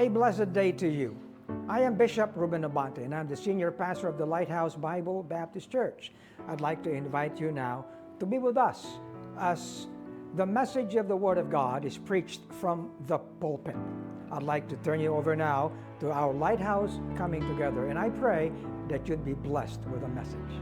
A blessed day to you. I am Bishop Ruben Abante, and I'm the senior pastor of the Lighthouse Bible Baptist Church. I'd like to invite you now to be with us as the message of the Word of God is preached from the pulpit. I'd like to turn you over now to our Lighthouse Coming Together, and I pray that you'd be blessed with the message.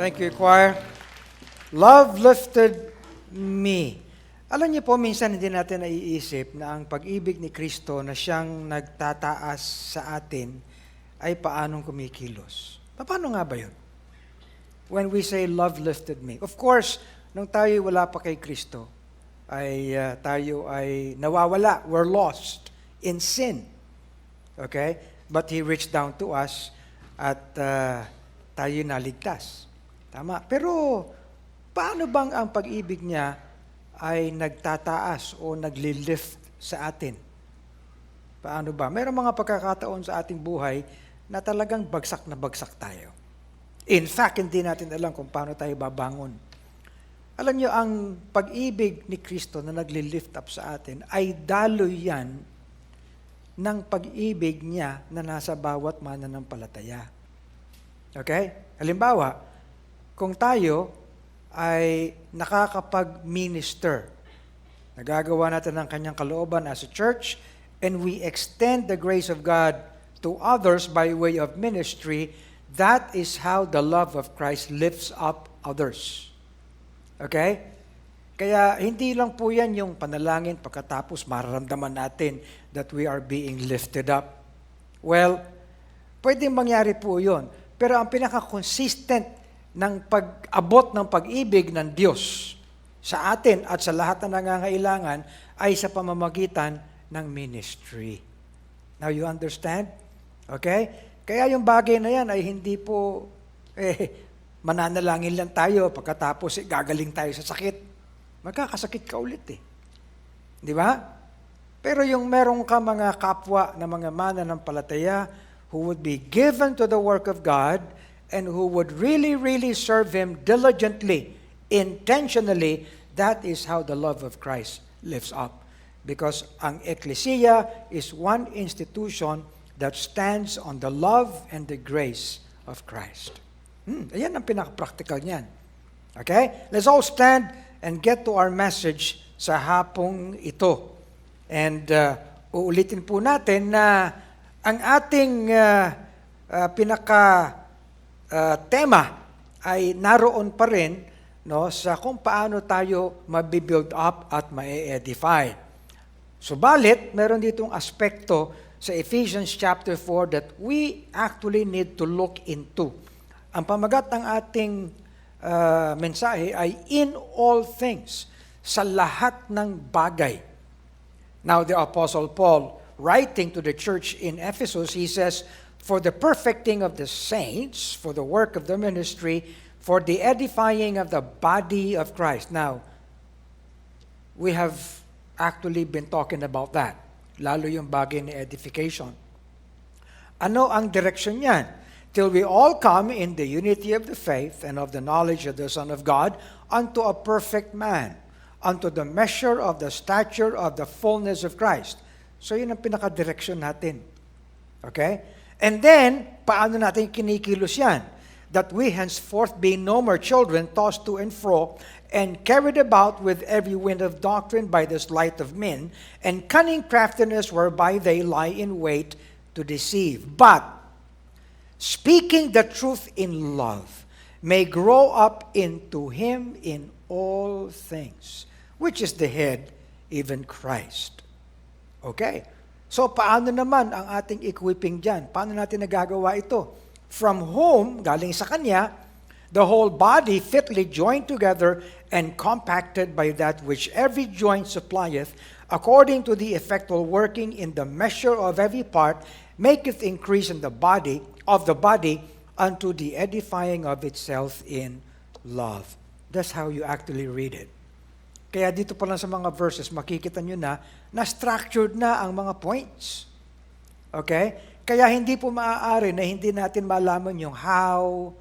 Thank you, choir. Love lifted me. Alam niyo po, minsan hindi natin naiisip na ang pag-ibig ni Kristo na siyang nagtataas sa atin ay paanong kumikilos. Paano nga ba yun? When we say love lifted me. Of course, nung tayo wala pa kay Kristo, ay tayo ay nawawala. We're lost in sin. Okay? But He reached down to us at tayo naligtas. Tama. Pero, paano bang ang pag-ibig niya ay nagtataas o nagli-lift sa atin? Paano ba? Mayroong mga pagkakataon sa ating buhay na talagang bagsak na bagsak tayo. In fact, hindi natin alam kung paano tayo babangon. Alam niyo, ang pag-ibig ni Kristo na nagli-lift up sa atin ay daloy yan ng pag-ibig niya na nasa bawat mananampalataya. Okay? Halimbawa, kung tayo ay nakakapag-minister, nagagawa natin ang kanyang kalooban as a church, and we extend the grace of God to others by way of ministry, that is how the love of Christ lifts up others. Okay? Kaya hindi lang po yan yung panalangin pagkatapos mararamdaman natin that we are being lifted up. Well, pwedeng mangyari po yun. Pero ang pinaka-consistent ng pag-abot ng pag-ibig ng Diyos sa atin at sa lahat na nangangailangan ay sa pamamagitan ng ministry. Now you understand? Okay? Kaya yung bagay na yan ay hindi po mananalangin lang tayo pagkatapos gagaling tayo sa sakit. Magkakasakit ka ulit Di ba? Pero yung meron ka mga kapwa na mga mananampalataya who would be given to the work of God and who would really, really serve Him diligently, intentionally, that is how the love of Christ lives up. Because ang Ecclesia is one institution that stands on the love and the grace of Christ. Ayan ang pinaka-practical niyan. Okay? Let's all stand and get to our message sa hapong ito. And uulitin po natin na ang ating pinaka-tema ay naroon pa rin sa kung paano tayo mabibuild up at ma-edify. Subalit, meron ditong aspekto sa Ephesians chapter 4 that we actually need to look into. Ang pamagat ng ating mensahe ay in all things, sa lahat ng bagay. Now the Apostle Paul, writing to the church in Ephesus, he says, for the perfecting of the saints, for the work of the ministry, for the edifying of the body of Christ. Now, we have actually been talking about that. Lalo yung bagay ni edification. Ano ang direksyon niyan? Till we all come in the unity of the faith and of the knowledge of the Son of God unto a perfect man, unto the measure of the stature of the fullness of Christ. So yun ang pinaka-direksyon natin. Okay? And then, paano natin kinikilos yan? That we henceforth be no more children tossed to and fro and carried about with every wind of doctrine by the sleight of men and cunning craftiness whereby they lie in wait to deceive. But, speaking the truth in love, may grow up into Him in all things, which is the head, even Christ. Okay? So, paano naman ang ating equipping dyan? Paano natin nagagawa ito? From whom, galing sa Kanya, the whole body fitly joined together and compacted by that which every joint supplieth, according to the effectual working in the measure of every part, maketh increase in the body, unto the edifying of itself in love. That's how you actually read it. Kaya dito pa lang sa mga verses, makikita nyo na structured na ang mga points. Okay? Kaya hindi po maaari na hindi natin malaman yung how,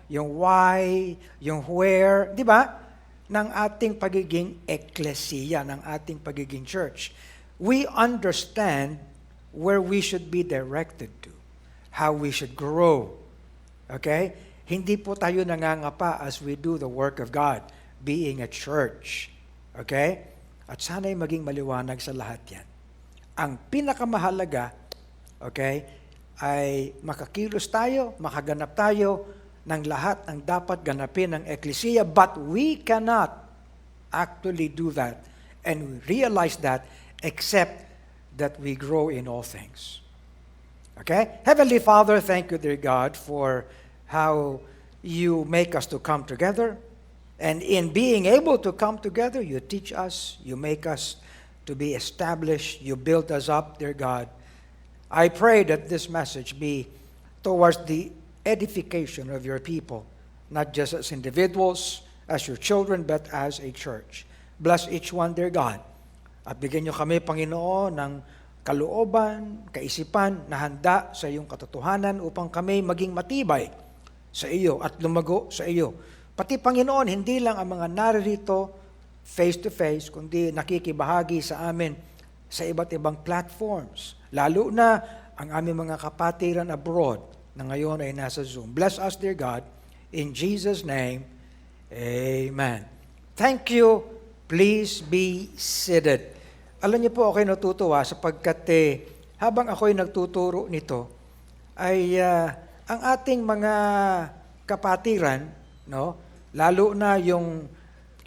yung why, yung where, di ba? Ng ating pagiging eklesiya, ng ating pagiging church. We understand where we should be directed to, how we should grow. Okay? Hindi po tayo nangangapa as we do the work of God, being a church. Okay? At sana'y maging maliwanag sa lahat yan. Ang pinakamahalaga, okay, ay makakilos tayo, makaganap tayo ng lahat ng dapat ganapin ng eklesiya, but we cannot actually do that and we realize that except that we grow in all things. Okay? Heavenly Father, thank you, dear God, for how you make us to come together. And in being able to come together, you teach us, you make us to be established, you build us up, dear God. I pray that this message be towards the edification of your people, not just as individuals, as your children, but as a church. Bless each one, dear God. At bigyan niyo kami, Panginoon, ng kalooban, kaisipan na handa sa iyong katotohanan upang kami maging matibay sa iyo at lumago sa iyo. Pati, Panginoon, hindi lang ang mga naririto face-to-face, kundi nakikibahagi sa amin sa iba't ibang platforms. Lalo na ang aming mga kapatiran abroad na ngayon ay nasa Zoom. Bless us, dear God. In Jesus' name, amen. Thank you. Please be seated. Alam niyo po, ako'y natutuwa sapagkat habang ako'y nagtuturo nito, ay ang ating mga kapatiran, lalo na yung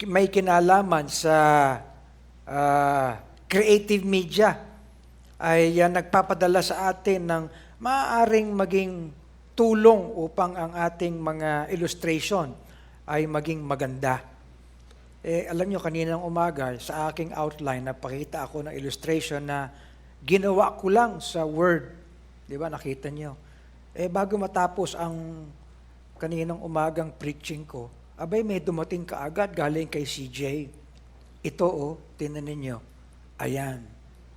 may kinalaman sa creative media ay nagpapadala sa atin ng maaaring maging tulong upang ang ating mga illustration ay maging maganda. Alam nyo, kaninang umaga sa aking outline, napakita ako ng illustration na ginawa ko lang sa Word. Di ba? Nakita nyo. Bago matapos ang kaninang umagang preaching ko, abay may dumating kaagad galing kay CJ. Ito, tingnan ninyo. Ayan.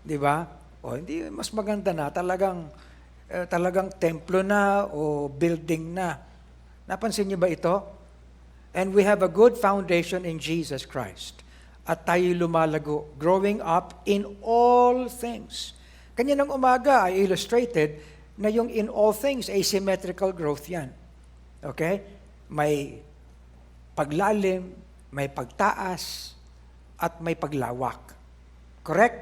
Di ba? Hindi, mas maganda na. Talagang templo na o building na. Napansin niyo ba ito? And we have a good foundation in Jesus Christ. At tayo lumalago, growing up in all things. Kaninang umaga ay illustrated na yung in all things, asymmetrical growth yan. Okay? May paglalim, may pagtaas, at may paglawak. Correct?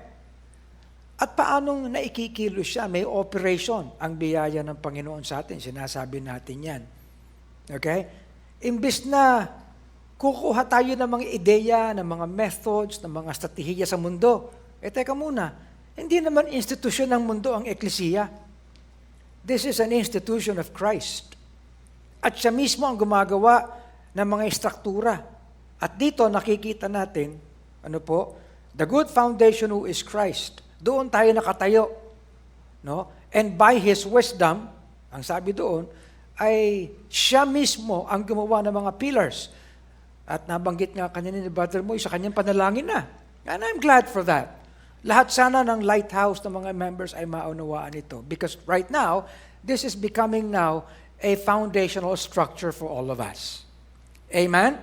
At paanong naikikilos siya? May operation ang biyaya ng Panginoon sa atin. Sinasabi natin yan. Okay? Imbis na kukuha tayo ng mga ideya, ng mga methods, ng mga strategiya sa mundo, teka muna, hindi naman institusyon ng mundo ang eklesiya. This is an institution of Christ. At siya mismo ang gumagawa ng mga istruktura. At dito nakikita natin, the good foundation who is Christ. Doon tayo nakatayo. No? And by His wisdom, ang sabi doon, ay siya mismo ang gumawa ng mga pillars. At nabanggit nga kanina ni Brother Moy sa kanyang panalangin na. And I'm glad for that. Lahat sana ng lighthouse ng mga members ay maunawaan ito. Because right now, this is becoming now a foundational structure for all of us. Amen?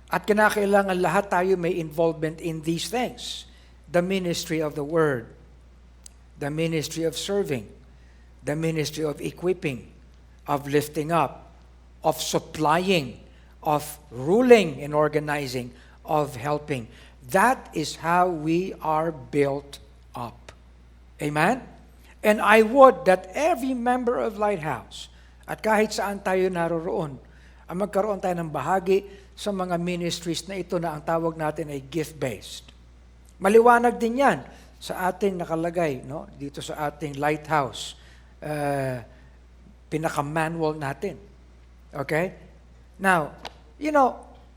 At kinakailangan lahat tayo may involvement in these things. The ministry of the Word, the ministry of serving, the ministry of equipping, of lifting up, of supplying, of ruling and organizing, of helping. That is how we are built up. Amen? And I would that every member of Lighthouse, at kahit saan tayo naroroon, ang magkaroon tayo ng bahagi sa mga ministries na ito na ang tawag natin ay gift-based. Maliwanag din yan sa ating nakalagay, no? Dito sa ating Lighthouse pinaka-manual natin. Okay? Now,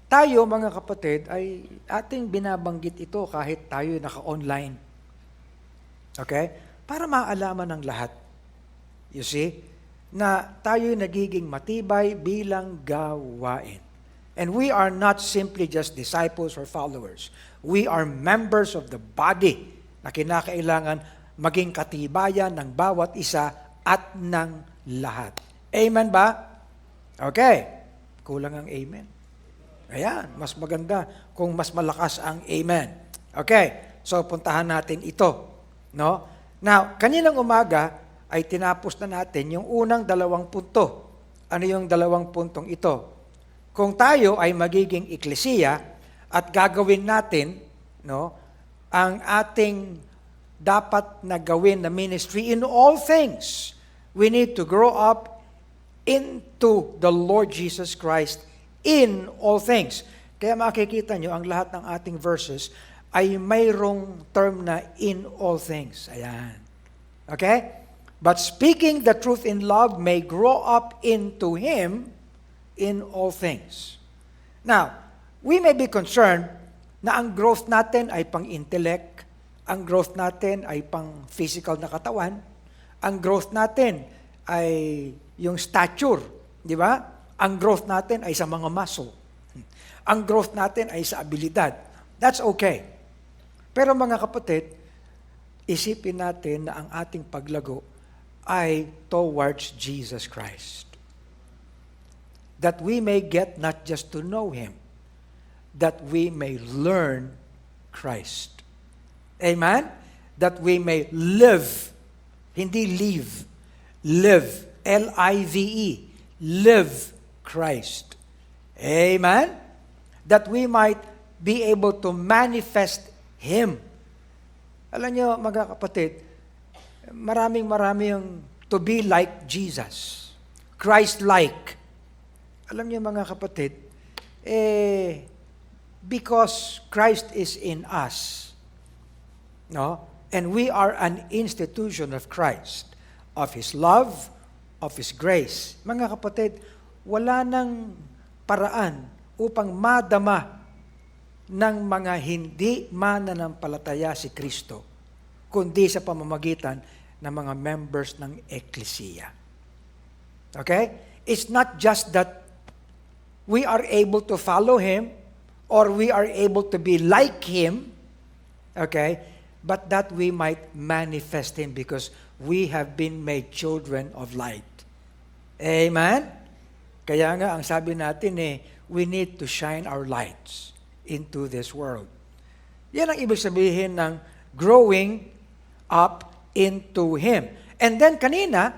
tayo mga kapatid ay ating binabanggit ito kahit tayo naka-online. Okay? Para maalaman ng lahat. You see? Na tayo nagiging matibay bilang gawain. And we are not simply just disciples or followers. We are members of the body na kinakailangan maging katibayan ng bawat isa at ng lahat. Amen ba? Okay. Kulang ang amen. Ayan, mas maganda kung mas malakas ang amen. Okay. So, puntahan natin ito. No? Now, kaninang umaga ay tinapos na natin yung unang 2 punto. Ano yung 2 puntong ito? Kung tayo ay magiging eklesiya at gagawin natin, no, ang ating dapat na gawin na ministry in all things, we need to grow up into the Lord Jesus Christ in all things. Kaya makikita nyo, ang lahat ng ating verses ay mayroong term na in all things. Ayan. Okay? But speaking the truth in love may grow up into Him in all things. Now, we may be concerned na ang growth natin ay pang-intellect, ang growth natin ay pang-physical na katawan, ang growth natin ay yung stature, di ba? Ang growth natin ay sa mga muscle. Ang growth natin ay sa abilidad. That's okay. Pero mga kapatid, isipin natin na ang ating paglago ay towards Jesus Christ. That we may get not just to know Him, that we may learn Christ. Amen? That we may live, hindi live, live, L-I-V-E, live Christ. Amen? That we might be able to manifest Him. Alam niyo, mga kapatid, maraming yung to be like Jesus. Christ-like. Alam niyo, mga kapatid, because Christ is in us. No? And we are an institution of Christ, of His love, of His grace. Mga kapatid, wala nang paraan upang madama ng mga hindi mananampalataya si Kristo, kundi sa pamamagitan ng mga members ng Ecclesia. Okay? It's not just that we are able to follow Him or we are able to be like Him, okay? But that we might manifest Him because we have been made children of light. Amen? Kaya nga, ang sabi natin we need to shine our lights into this world. Yan ang ibig sabihin ng growing up into Him. And then kanina,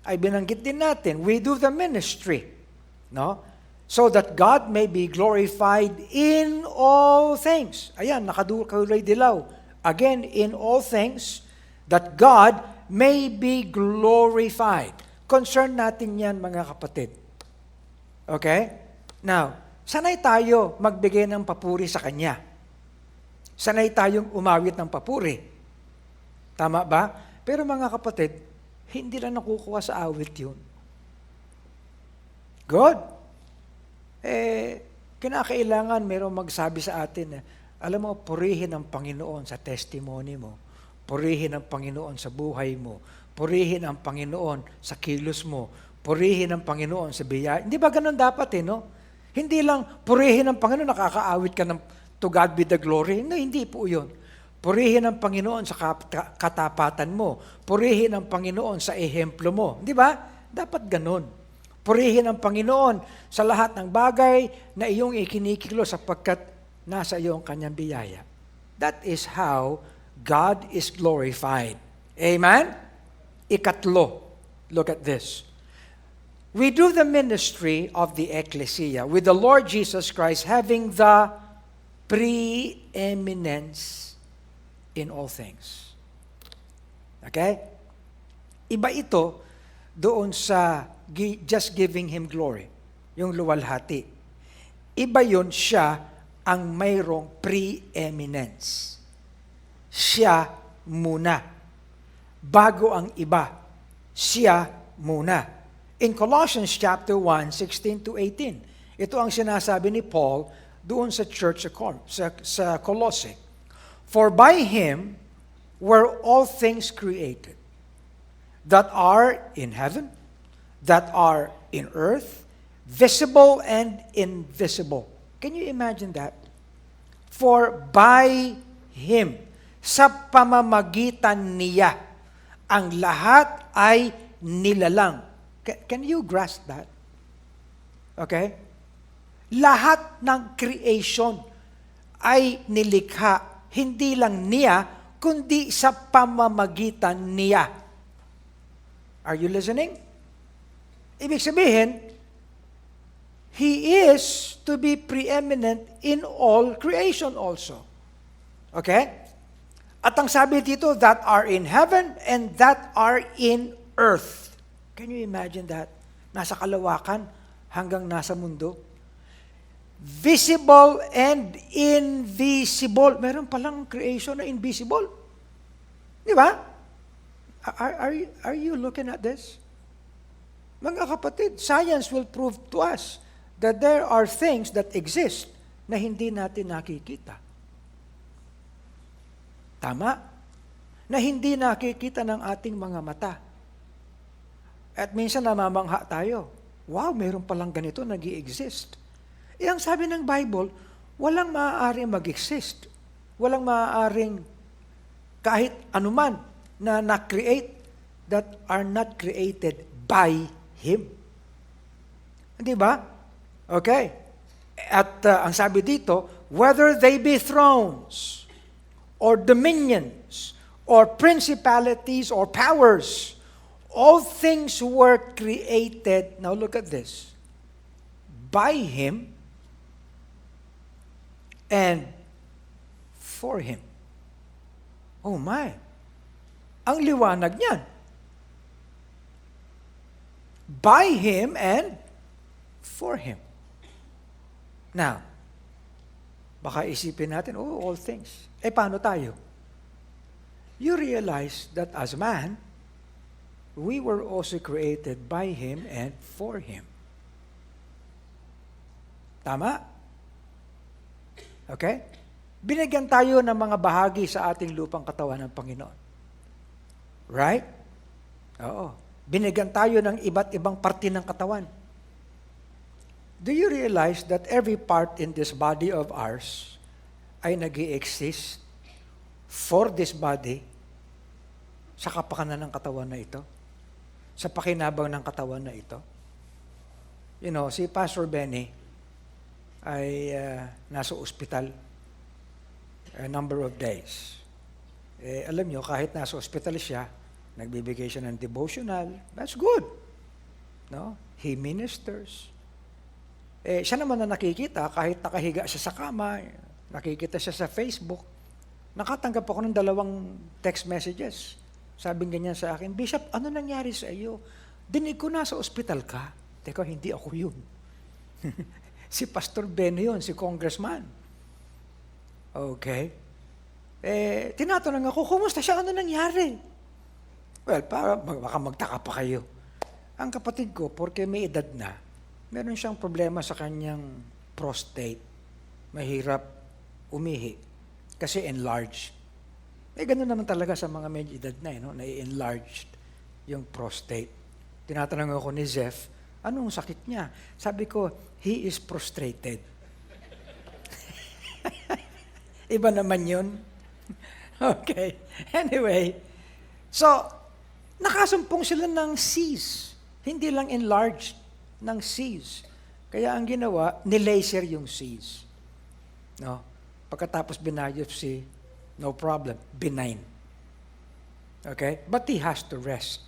ay binanggit din natin, we do the ministry. No? So that God may be glorified in all things. Ayan, nakakulay dilaw. Again, in all things, that God may be glorified. Concern natin yan, mga kapatid. Okay? Now, sanay tayo magbigay ng papuri sa Kanya. Sanay tayong umawit ng papuri. Tama ba? Pero mga kapatid, hindi lang nakukuha sa awit yun. Good. Kinakailangan mayroong magsabi sa atin alam mo, purihin ang Panginoon sa testimony mo. Purihin ang Panginoon sa buhay mo. Purihin ang Panginoon sa kilos mo. Purihin ang Panginoon sa biyaya. Hindi ba ganun dapat no? Hindi lang purihin ang Panginoon, nakakaawit ka ng to God be the glory. No, hindi po yun. Purihin ang Panginoon sa katapatan mo. Purihin ang Panginoon sa ehemplo mo. Di ba? Dapat ganun. Purihin ang Panginoon sa lahat ng bagay na iyong ikinikilo sapagkat nasa iyo ang Kanyang biyaya. That is how God is glorified. Amen? Ikatlo, look at this. We do the ministry of the ecclesia with the Lord Jesus Christ having the preeminence in all things. Okay? Iba ito doon sa just giving Him glory, yung luwalhati. Iba yun siya ang mayroong preeminence. Siya muna. Bago ang iba, siya muna. In Colossians chapter 1, 16 to 18, ito ang sinasabi ni Paul doon sa church sa Colossae. For by Him were all things created, that are in heaven, that are in earth, visible and invisible. Can you imagine that? For by Him, sa pamamagitan niya, ang lahat ay nilalang. Can you grasp that? Okay? Lahat ng creation ay nilikha, hindi lang niya, kundi sa pamamagitan niya. Are you listening? Ibig sabihin, He is to be preeminent in all creation also. Okay? At ang sabi dito, that are in heaven and that are in earth. Can you imagine that? Nasa kalawakan hanggang nasa mundo. Visible and invisible. Meron palang creation na invisible. Di ba? Are you looking at this? Mga kapatid, science will prove to us that there are things that exist na hindi natin nakikita. Tama? Na hindi nakikita ng ating mga mata. At minsan namamangha tayo. Wow, meron palang ganito nag-i-exist. Ang sabi ng Bible, walang maaaring mag-exist. Walang maaaring kahit anuman na na-create that are not created by Him. Hindi ba? Okay. At ang sabi dito, whether they be thrones, or dominions, or principalities, or powers, all things were created, now look at this, by Him and for Him. Oh my! Ang liwanag niyan. By Him and for Him. Now, Baka isipin natin, oh, all things. Paano tayo? You realize that as man, we were also created by Him and for Him. Tama? Okay? Binigyan tayo ng mga bahagi sa ating lupang katawan ng Panginoon. Right? Oo. Binigyan tayo ng iba't ibang parte ng katawan. Do you realize that every part in this body of ours ay nag-i-exist for this body sa kapakanan ng katawan na ito? Sa pakinabang ng katawan na ito? You know, si Pastor Benny ay nasa ospital a number of days. Alam nyo, kahit nasa ospital siya, nagbibigay siya ng devotional. That's good. No? He ministers. Siya naman na nakikita, kahit nakahiga siya sa kama, nakikita siya sa Facebook, nakatanggap ako ng 2 text messages. Sabing ganyan sa akin, Bishop, ano nangyari sa iyo? Dinig ko nasa ospital ka. Teka, hindi ako yun. Si Pastor Ben yun, si congressman. Okay. Tinatanong ako, kumusta siya? Ano nangyari? Well, baka magtaka pa kayo. Ang kapatid ko, porque may edad na, meron siyang problema sa kanyang prostate. Mahirap umihi. Kasi enlarged. Ganun naman talaga sa mga medyo edad na, no? Na-enlarged yung prostate. Tinatanong ako ni Zeph, anong sakit niya? Sabi ko, he is prostrated. Iba naman yun. Okay. Anyway, so, nakasumpong sila ng cyst. Hindi lang enlarged, ng cyst. Kaya ang ginawa, nilaser yung cyst. No? Pagkatapos biopsy, no problem, benign. Okay? But he has to rest.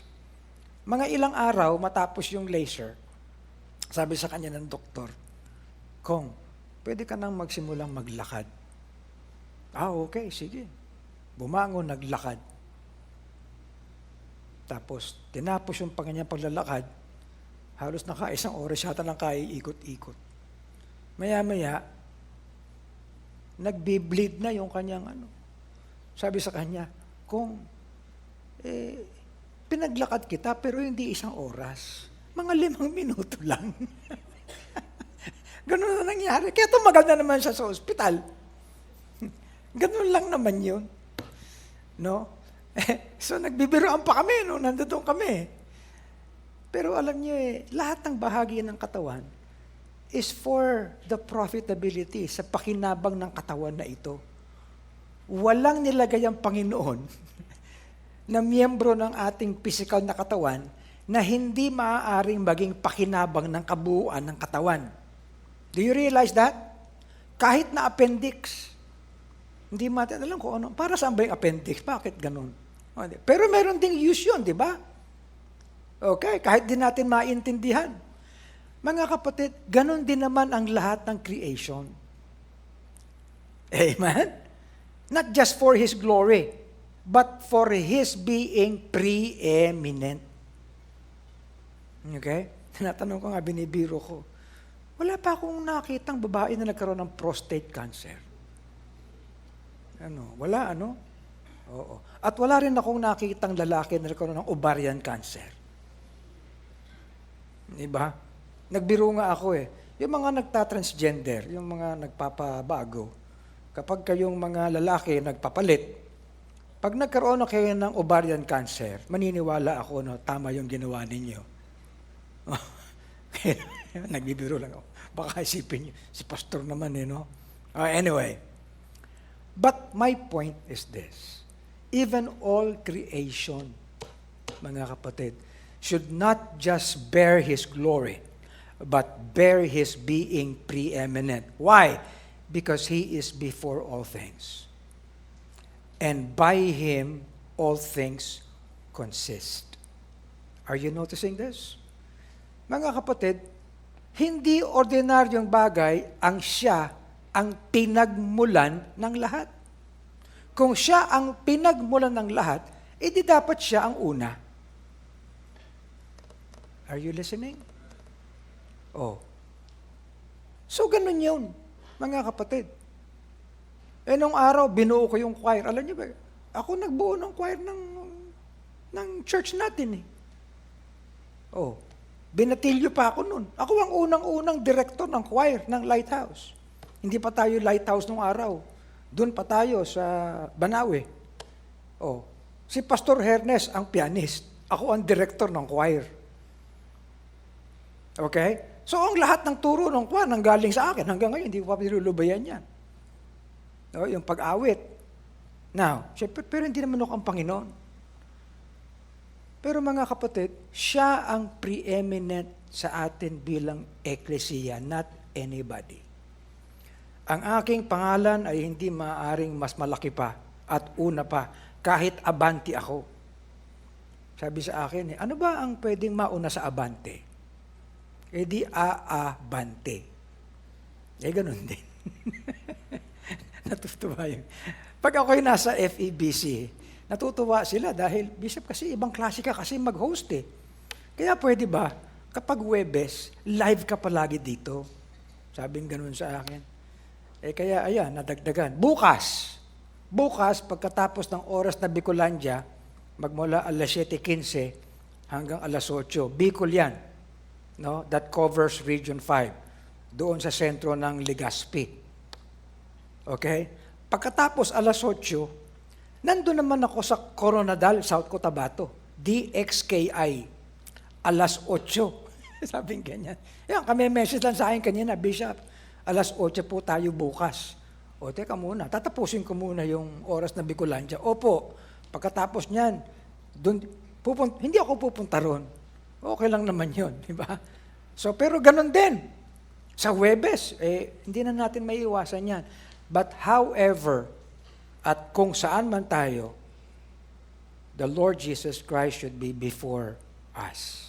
Mga ilang araw matapos yung laser, sabi sa kanya ng doktor, Kong, pwede ka nang magsimulang maglakad. Okay, sige. Bumangon, naglakad. Tapos, tinapos yung kanyang paglalakad, halos isang oras yata lang kaiikot-ikot. Maya-maya, nagbi-bleed na yung kanyang Sabi sa kanya, Kung, pinaglakad kita pero hindi isang oras. Mga 5 minuto lang. Ganun na nangyari. Kaya tumagal na naman siya sa ospital. Ganun lang naman yun. No? So nagbibiroan pa kami, no? Nandoon kami. Pero alam niyo lahat ng bahagi ng katawan is for the profitability sa pakinabang ng katawan na ito. Walang nilagay ang Panginoon na miyembro ng ating physical na katawan na hindi maaaring maging pakinabang ng kabuuan ng katawan. Do you realize that? Kahit na appendix, hindi natin alam kung ano. Para saan ba yung appendix? Bakit ganun? Pero meron ding use yun, di ba? Okay, kahit di natin maintindihan. Mga kapatid, ganun din naman ang lahat ng creation. Amen? Not just for His glory, but for His being preeminent. Okay? Tinatanong ko nga, binibiro ko. Wala pa akong nakitang babae na nagkaroon ng prostate cancer. Wala, Oo. At wala rin akong nakitang lalaki na nagkaroon ng ovarian cancer. Diba? Nagbiro nga ako Yung mga nagtatransgender, yung mga nagpapabago, kapag kayong mga lalaki nagpapalit, pag nagkaroon na kayo ng ovarian cancer, maniniwala ako na tama yung ginawa ninyo. Nagbibiro lang ako. Baka isipin nyo, si pastor naman no? Anyway. But my point is this. Even all creation, mga kapatid, should not just bear His glory, but bear His being preeminent. Why? Because He is before all things. And by Him, all things consist. Are you noticing this? Mga kapatid, hindi ordinaryong bagay ang Siya ang pinagmulan ng lahat. Kung Siya ang pinagmulan ng lahat, edi dapat Siya ang una. Are you listening? So ganun yun, mga kapatid. Nung araw, binuo ko yung choir. Alam niyo ba, ako nagbuo ng choir ng church natin eh. Oh, binatilyo pa ako nun. Ako ang unang-unang director ng choir ng Lighthouse. Hindi pa tayo Lighthouse nung araw. Doon pa tayo sa Banawe. Oh, si Pastor Hernes ang pianist. Ako ang director ng choir. Okay? So, ang lahat ng turo ng choir nanggaling sa akin. Hanggang ngayon, hindi ko pa pinululubayan yan. Oh, yung pag-awit. Now, syempre, pero hindi naman ako ang Panginoon. Pero mga kapatid, siya ang preeminent sa atin bilang eklesiya, not anybody. Ang aking pangalan ay hindi maaaring mas malaki pa at una pa, kahit abante ako. Sabi sa akin, ano ba ang pwedeng mauna sa abante? Di aabante. Ganun din. Natutuwa yun. Pag ako'y nasa FEBC, natutuwa sila dahil, Bishop, kasi ibang klase ka kasi mag-host eh. Kaya pwede ba, kapag Webes, live ka palagi dito? Sabing ganun sa akin. Kaya ayan, nadagdagan. Bukas, pagkatapos ng oras na Bicolandia, magmula alas 7:15 hanggang alas 8, Bicol yan. No? That covers Region 5. Doon sa sentro ng Legazpi. Okay? Pagkatapos alas 8, nandun naman ako sa Coronadal, South Cotabato. DXKI. Alas 8. Sabing ganyan. Yan, kami message lang sa akin kanina, Bishop. Alas 8 po tayo bukas. O, teka muna. Tatapusin ko muna yung oras na Bicolandia. Opo. Pagkatapos niyan, hindi ako pupunta ron. Okay lang naman yun, di ba? So, pero ganun din. Sa Huwebes, hindi na natin maiiwasan yan. But however, at kung saan man tayo, the Lord Jesus Christ should be before us.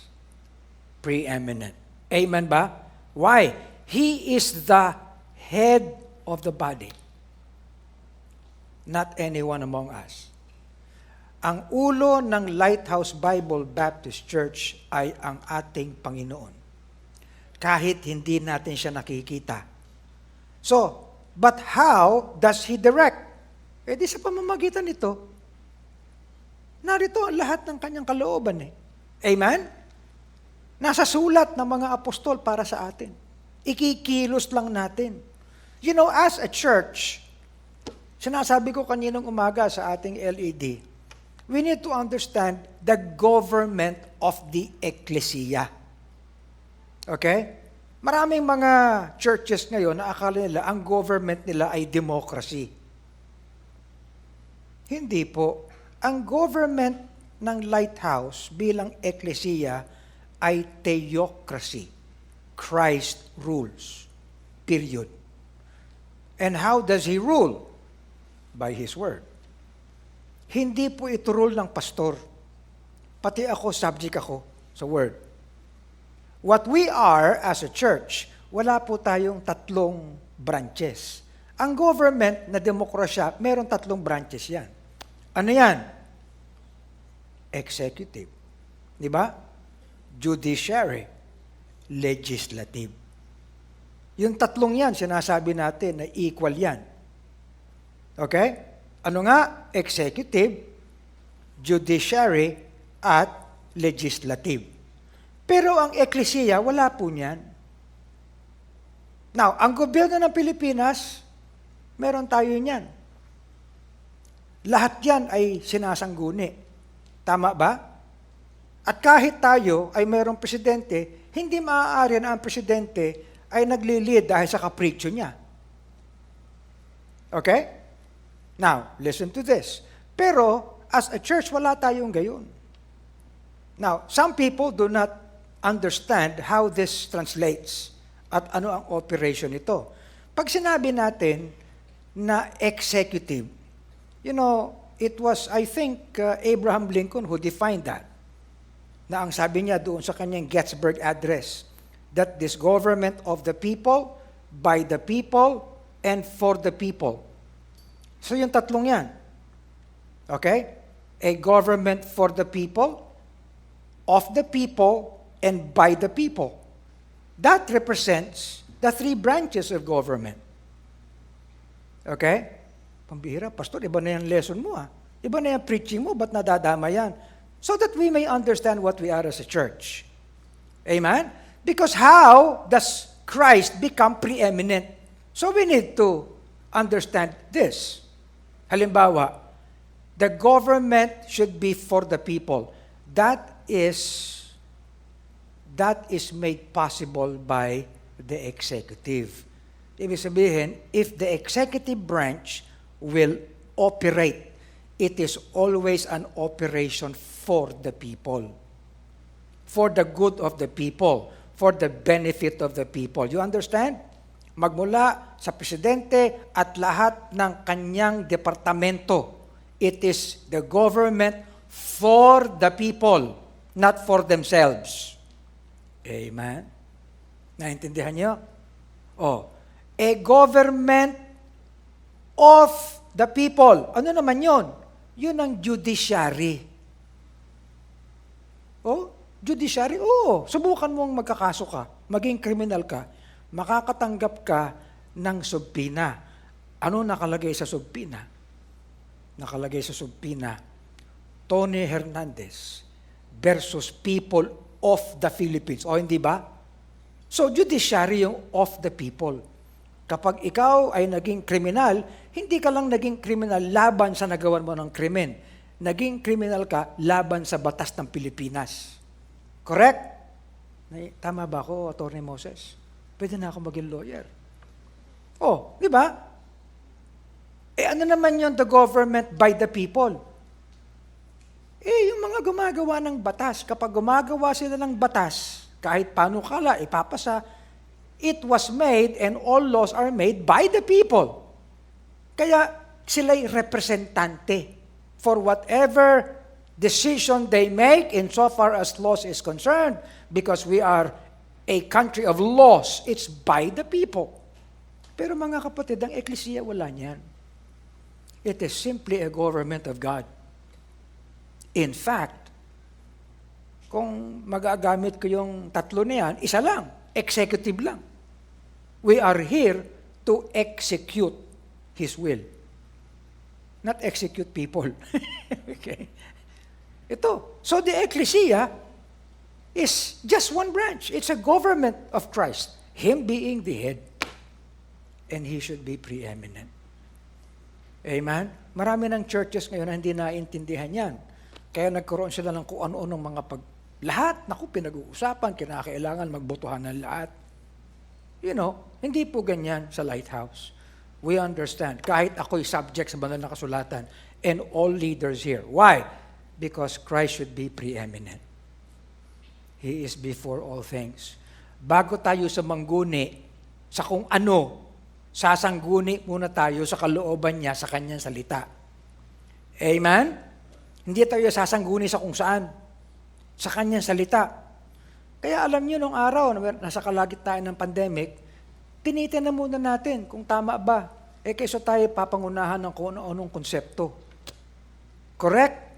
Preeminent. Amen ba? Why? He is the head of the body. Not anyone among us. Ang ulo ng Lighthouse Bible Baptist Church ay ang ating Panginoon. Kahit hindi natin siya nakikita. So, but how does He direct? Di sa pamamagitan nito, narito ang lahat ng kanyang kalooban eh. Amen? Nasa sulat ng mga apostol para sa atin. Ikikilos lang natin. You know, as a church, sinasabi ko kaninang umaga sa ating LED, we need to understand the government of the ecclesia. Okay? Maraming mga churches ngayon na akala nila ang government nila ay democracy. Hindi po. Ang government ng Lighthouse bilang ecclesia ay theocracy. Christ rules. Period. And how does He rule? By His word. Hindi po ito rule ng pastor. Pati ako, subject ako sa word. What we are as a church, wala po tayong 3 branches. Ang government na demokrasya, meron 3 branches yan. Ano yan? Executive. Di ba? Judiciary. Legislative. Yung 3 yan, sinasabi natin na equal yan. Okay? Ano nga? Executive, judiciary, at legislative. Pero ang eklesiya, wala po niyan. Now, ang gobyerno ng Pilipinas, meron tayo niyan. Lahat yan ay sinasangguni. Tama ba? At kahit tayo ay mayroong presidente, hindi maaari na ang presidente ay nagli-lead dahil sa kapritsyo niya. Okay? Now, listen to this. Pero, as a church, wala tayong gayon. Now, some people do not understand how this translates at ano ang operation nito. Pag sinabi natin na executive, you know, it was, I think, Abraham Lincoln who defined that. Na ang sabi niya doon sa kanyang Gettysburg Address, that this government of the people, by the people, and for the people. So yung 3 yan. Okay? A government for the people, of the people, and by the people. That represents the 3 branches of government. Okay? Pambihira, pastor, iba na yung lesson mo Iba na yung preaching mo, ba't nadadama yan? So that we may understand what we are as a church. Amen? Because how does Christ become preeminent? So we need to understand this. Halimbawa, the government should be for the people. That is made possible by the executive. Ibig sabihin, if the executive branch will operate, it is always an operation for the people. For the good of the people. For the benefit of the people. You understand? Magmula sa presidente at lahat ng kanyang departamento, it is the government for the people, not for themselves. Amen? Naintindihan niyo? A government of the people. Ano naman yon? Yun ang judiciary. Judiciary? Subukan mong magkakaso ka, maging kriminal ka, makakatanggap ka ng subpina. Ano nakalagay sa subpina? Nakalagay sa subpina, Tony Hernandez versus people of the Philippines. Hindi ba? So, judiciary yung of the people. Kapag ikaw ay naging kriminal, hindi ka lang naging kriminal laban sa nagawan mo ng krimen. Naging kriminal ka laban sa batas ng Pilipinas. Correct? Tama ba ako, Atty. Moses? Pwede na ako maging lawyer. Di ba? Ano naman yun, the government by the people? Yung mga gumagawa ng batas, kapag gumagawa sila ng batas, kahit paano kala, ipapasa, it was made and all laws are made by the people. Kaya sila'y representante for whatever decision they make insofar as laws is concerned, because we are a country of laws. It's by the people. Pero mga kapatid, ang eklesiya wala niyan. It is simply a government of God. In fact, kung magagamit ko yung tatlo na yan, isa lang, executive lang. We are here to execute His will. Not execute people. Okay? Ito. So the ecclesia is just one branch. It's a government of Christ. Him being the head. And He should be preeminent. Amen? Marami ng churches ngayon na hindi naintindihan yan. Kaya nagkaroon sila ng kung ano-anong mga lahat, pinag-uusapan, kinakailangan magbotohan ng lahat. Hindi po ganyan sa Lighthouse. We understand. Kahit ako'y subject sa banal na kasulatan and all leaders here. Why? Because Christ should be preeminent. He is before all things. Bago tayo sa mangguni, sa kung ano, sasangguni muna tayo sa kalooban niya sa kanyang salita. Amen? Hindi tayo sasangguni sa kung saan. Sa kanyang salita. Kaya alam niyo nung araw, nasa kalagitnaan ng pandemic, tinitingnan muna natin kung tama ba. Kaysa tayo papangunahan ng kung anong konsepto. Correct?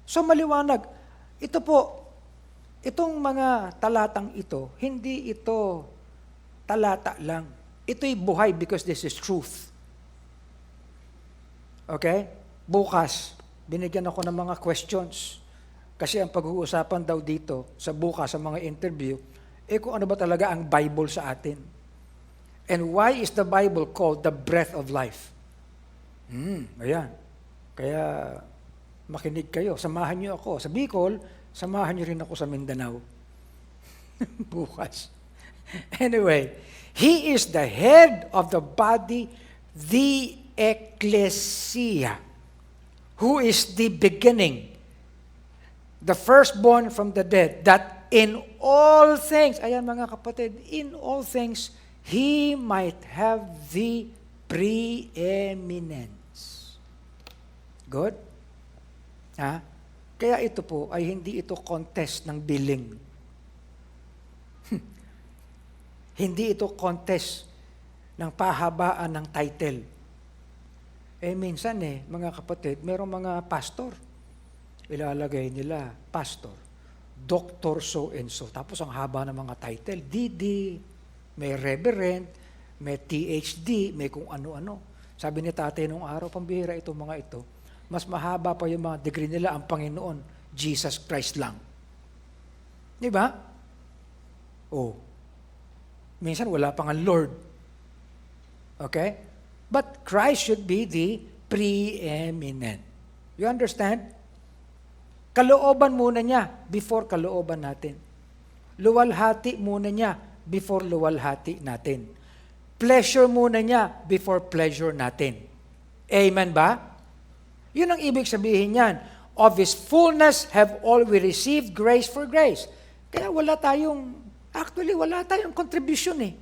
So maliwanag. Ito po, itong mga talatang ito, hindi ito talata lang. Ito'y buhay because this is truth. Okay? Bukas, binigyan ako ng mga questions. Kasi ang pag-uusapan daw dito, sa bukas, sa mga interview, kung ano ba talaga ang Bible sa atin. And why is the Bible called the breath of life? Ayan. Kaya, makinig kayo. Samahan niyo ako. Sa Bicol, samahan niyo rin ako sa Mindanao. Bukas. Anyway, He is the head of the body, the ecclesia, who is the beginning, the firstborn from the dead, that in all things, ayan mga kapatid, in all things, He might have the preeminence. Good? Kaya ito po ay hindi ito contest ng billing. Hindi ito contest ng pahabaan ng title. Minsan mga kapatid, merong mga pastor. Ilalagay nila, pastor, doctor so-and-so. Tapos ang haba ng mga title, DD, may reverend, may THD, may kung ano-ano. Sabi ni tatay nung araw, pambihira itong mga ito. Mas mahaba pa yung mga degree nila, ang Panginoon, Jesus Christ lang. Di ba? Oh. Minsan wala pang ang Lord. Okay? But Christ should be the preeminent. You understand? Kalooban muna niya before kalooban natin. Luwalhati muna niya before luwalhati natin. Pleasure muna niya before pleasure natin. Amen ba? Yun ang ibig sabihin niyan. Of His fullness have all we received grace for grace. Kaya wala tayong contribution eh.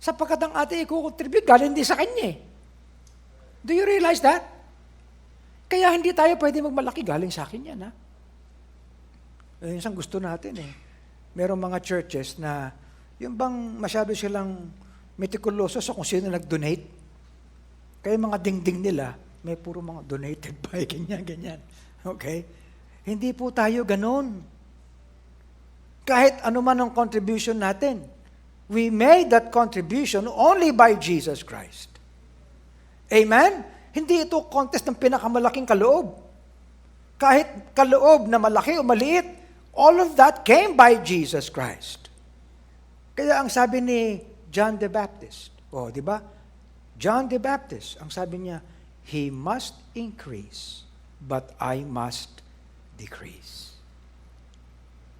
Sapagkat ang ating i-contribute, galing din sa Kanya eh. Do you realize that? Kaya hindi tayo pwede magmalaki, galing sa akin yan ha. Isang gusto natin eh. Merong mga churches na yung bang masyado silang meticuloso sa kung sino nag-donate. Kaya mga dingding nila, may puro mga donated by, ganyan. Okay? Hindi po tayo ganon. Kahit ano man ang contribution natin, we made that contribution only by Jesus Christ. Amen? Hindi ito contest ng pinakamalaking kaloob. Kahit kaloob na malaki o maliit, all of that came by Jesus Christ. Kaya ang sabi ni John the Baptist, di ba? John the Baptist, ang sabi niya, He must increase, but I must decrease.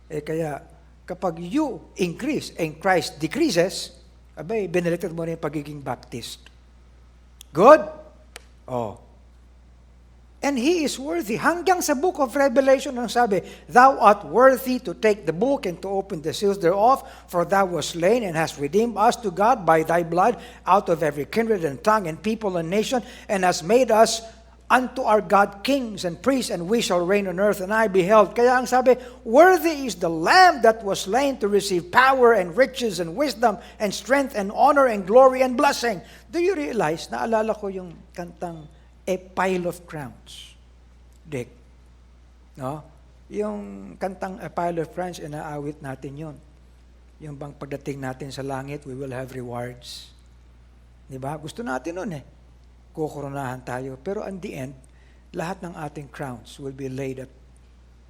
Kaya, kapag you increase and Christ decreases, binaliktad mo na yung pagiging Baptist. Good? And He is worthy. Hanggang sa book of Revelation, ang sabi, Thou art worthy to take the book and to open the seals thereof, for Thou wast slain and hast redeemed us to God by Thy blood out of every kindred and tongue and people and nation, and hast made us unto our God kings and priests, and we shall reign on earth. And I beheld. Kaya ang sabi, worthy is the Lamb that was slain to receive power and riches and wisdom and strength and honor and glory and blessing. Do you realize, naalala ko yung kantang A Pile of Crowns. Dick. No? Yung kantang A Pile of Crowns, inaawit natin yun. Yung bang pagdating natin sa langit, we will have rewards. Diba? Gusto natin nun eh. Kukoronahan tayo. Pero in the end, lahat ng ating crowns will be laid at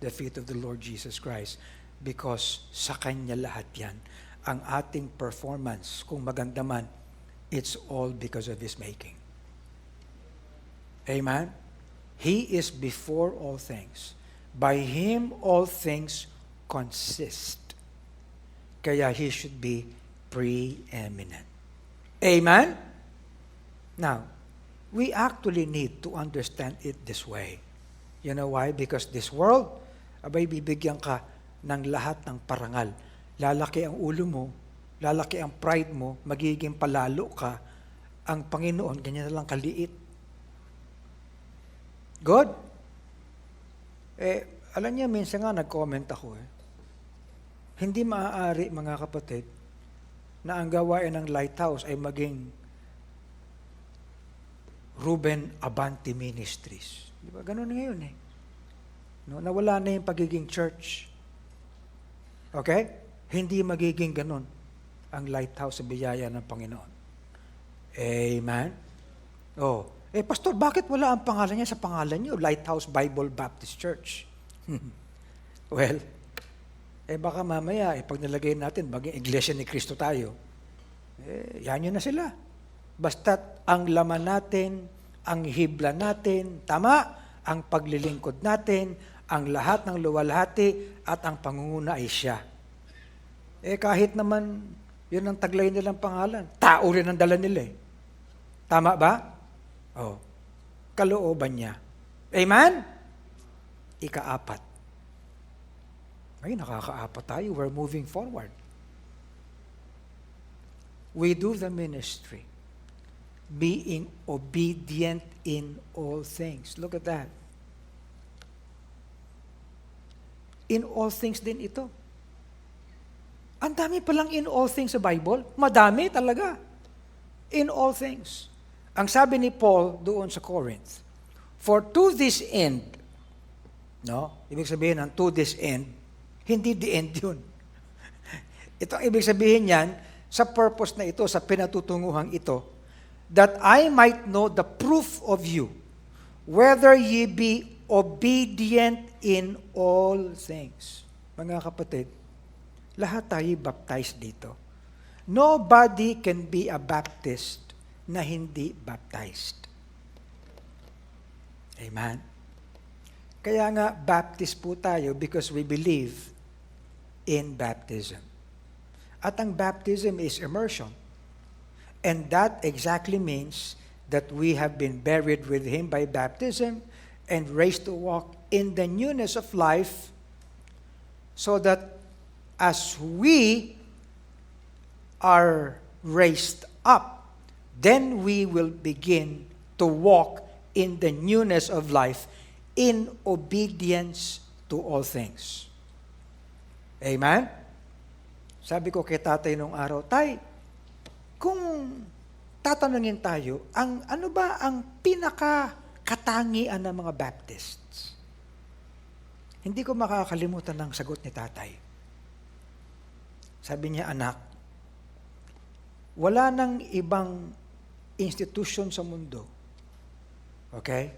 the feet of the Lord Jesus Christ because sa Kanya lahat yan. Ang ating performance, kung maganda man, it's all because of His making. Amen? He is before all things. By Him all things consist. Kaya He should be preeminent. Amen? Now, we actually need to understand it this way. You know why? Because this world, bibigyan ka ng lahat ng parangal. Lalaki ang ulo mo, lalaki ang pride mo, magiging palalo ka. Ang Panginoon, ganyan na lang kaliit. Good? Alam niya, minsan nga nag-comment ako Hindi maaari, mga kapatid, na ang gawain ng Lighthouse ay maging Ruben Abante Ministries. Di ba? Ganun ngayon No, nawala na yung pagiging church. Okay? Hindi magiging ganun ang Lighthouse sa biyaya ng Panginoon. Amen? Pastor, bakit wala ang pangalan niya sa pangalan niyo? Lighthouse Bible Baptist Church. Well, baka mamaya, pag nilagay natin, maging Iglesia ni Cristo tayo, yan yun na sila. Basta't ang laman natin, ang hibla natin, tama, ang paglilingkod natin, ang lahat ng luwalhati, at ang pangunguna ay siya. Kahit naman, yun ang taglay nilang pangalan, tao rin ang dala nila Tama ba? Kalooban niya. Amen? Ika-4. Nakaka-4 tayo. We're moving forward. We do the ministry, being obedient in all things. Look at that. In all things din ito. Ang dami palang in all things sa Bible. Madami talaga. In all things. Ang sabi ni Paul doon sa Corinth, for to this end, ibig sabihin ng to this end, hindi the end yun. Ito ang ibig sabihin niyan, sa purpose na ito, sa pinatutunguhang ito, that I might know the proof of you, whether ye be obedient in all things. Mga kapatid, lahat tayo baptized dito. Nobody can be a Baptist na hindi baptized. Amen? Kaya nga, Baptist po tayo because we believe in baptism. At ang baptism is immersion. And that exactly means that we have been buried with Him by baptism and raised to walk in the newness of life, so that as we are raised up, then we will begin to walk in the newness of life in obedience to all things. Amen? Sabi ko kay tatay nung araw, Tay, kung tatanungin tayo, ano ba ang pinaka-katangian ng mga Baptists? Hindi ko makakalimutan ng sagot ni tatay. Sabi niya, anak, wala nang ibang institution sa mundo, okay,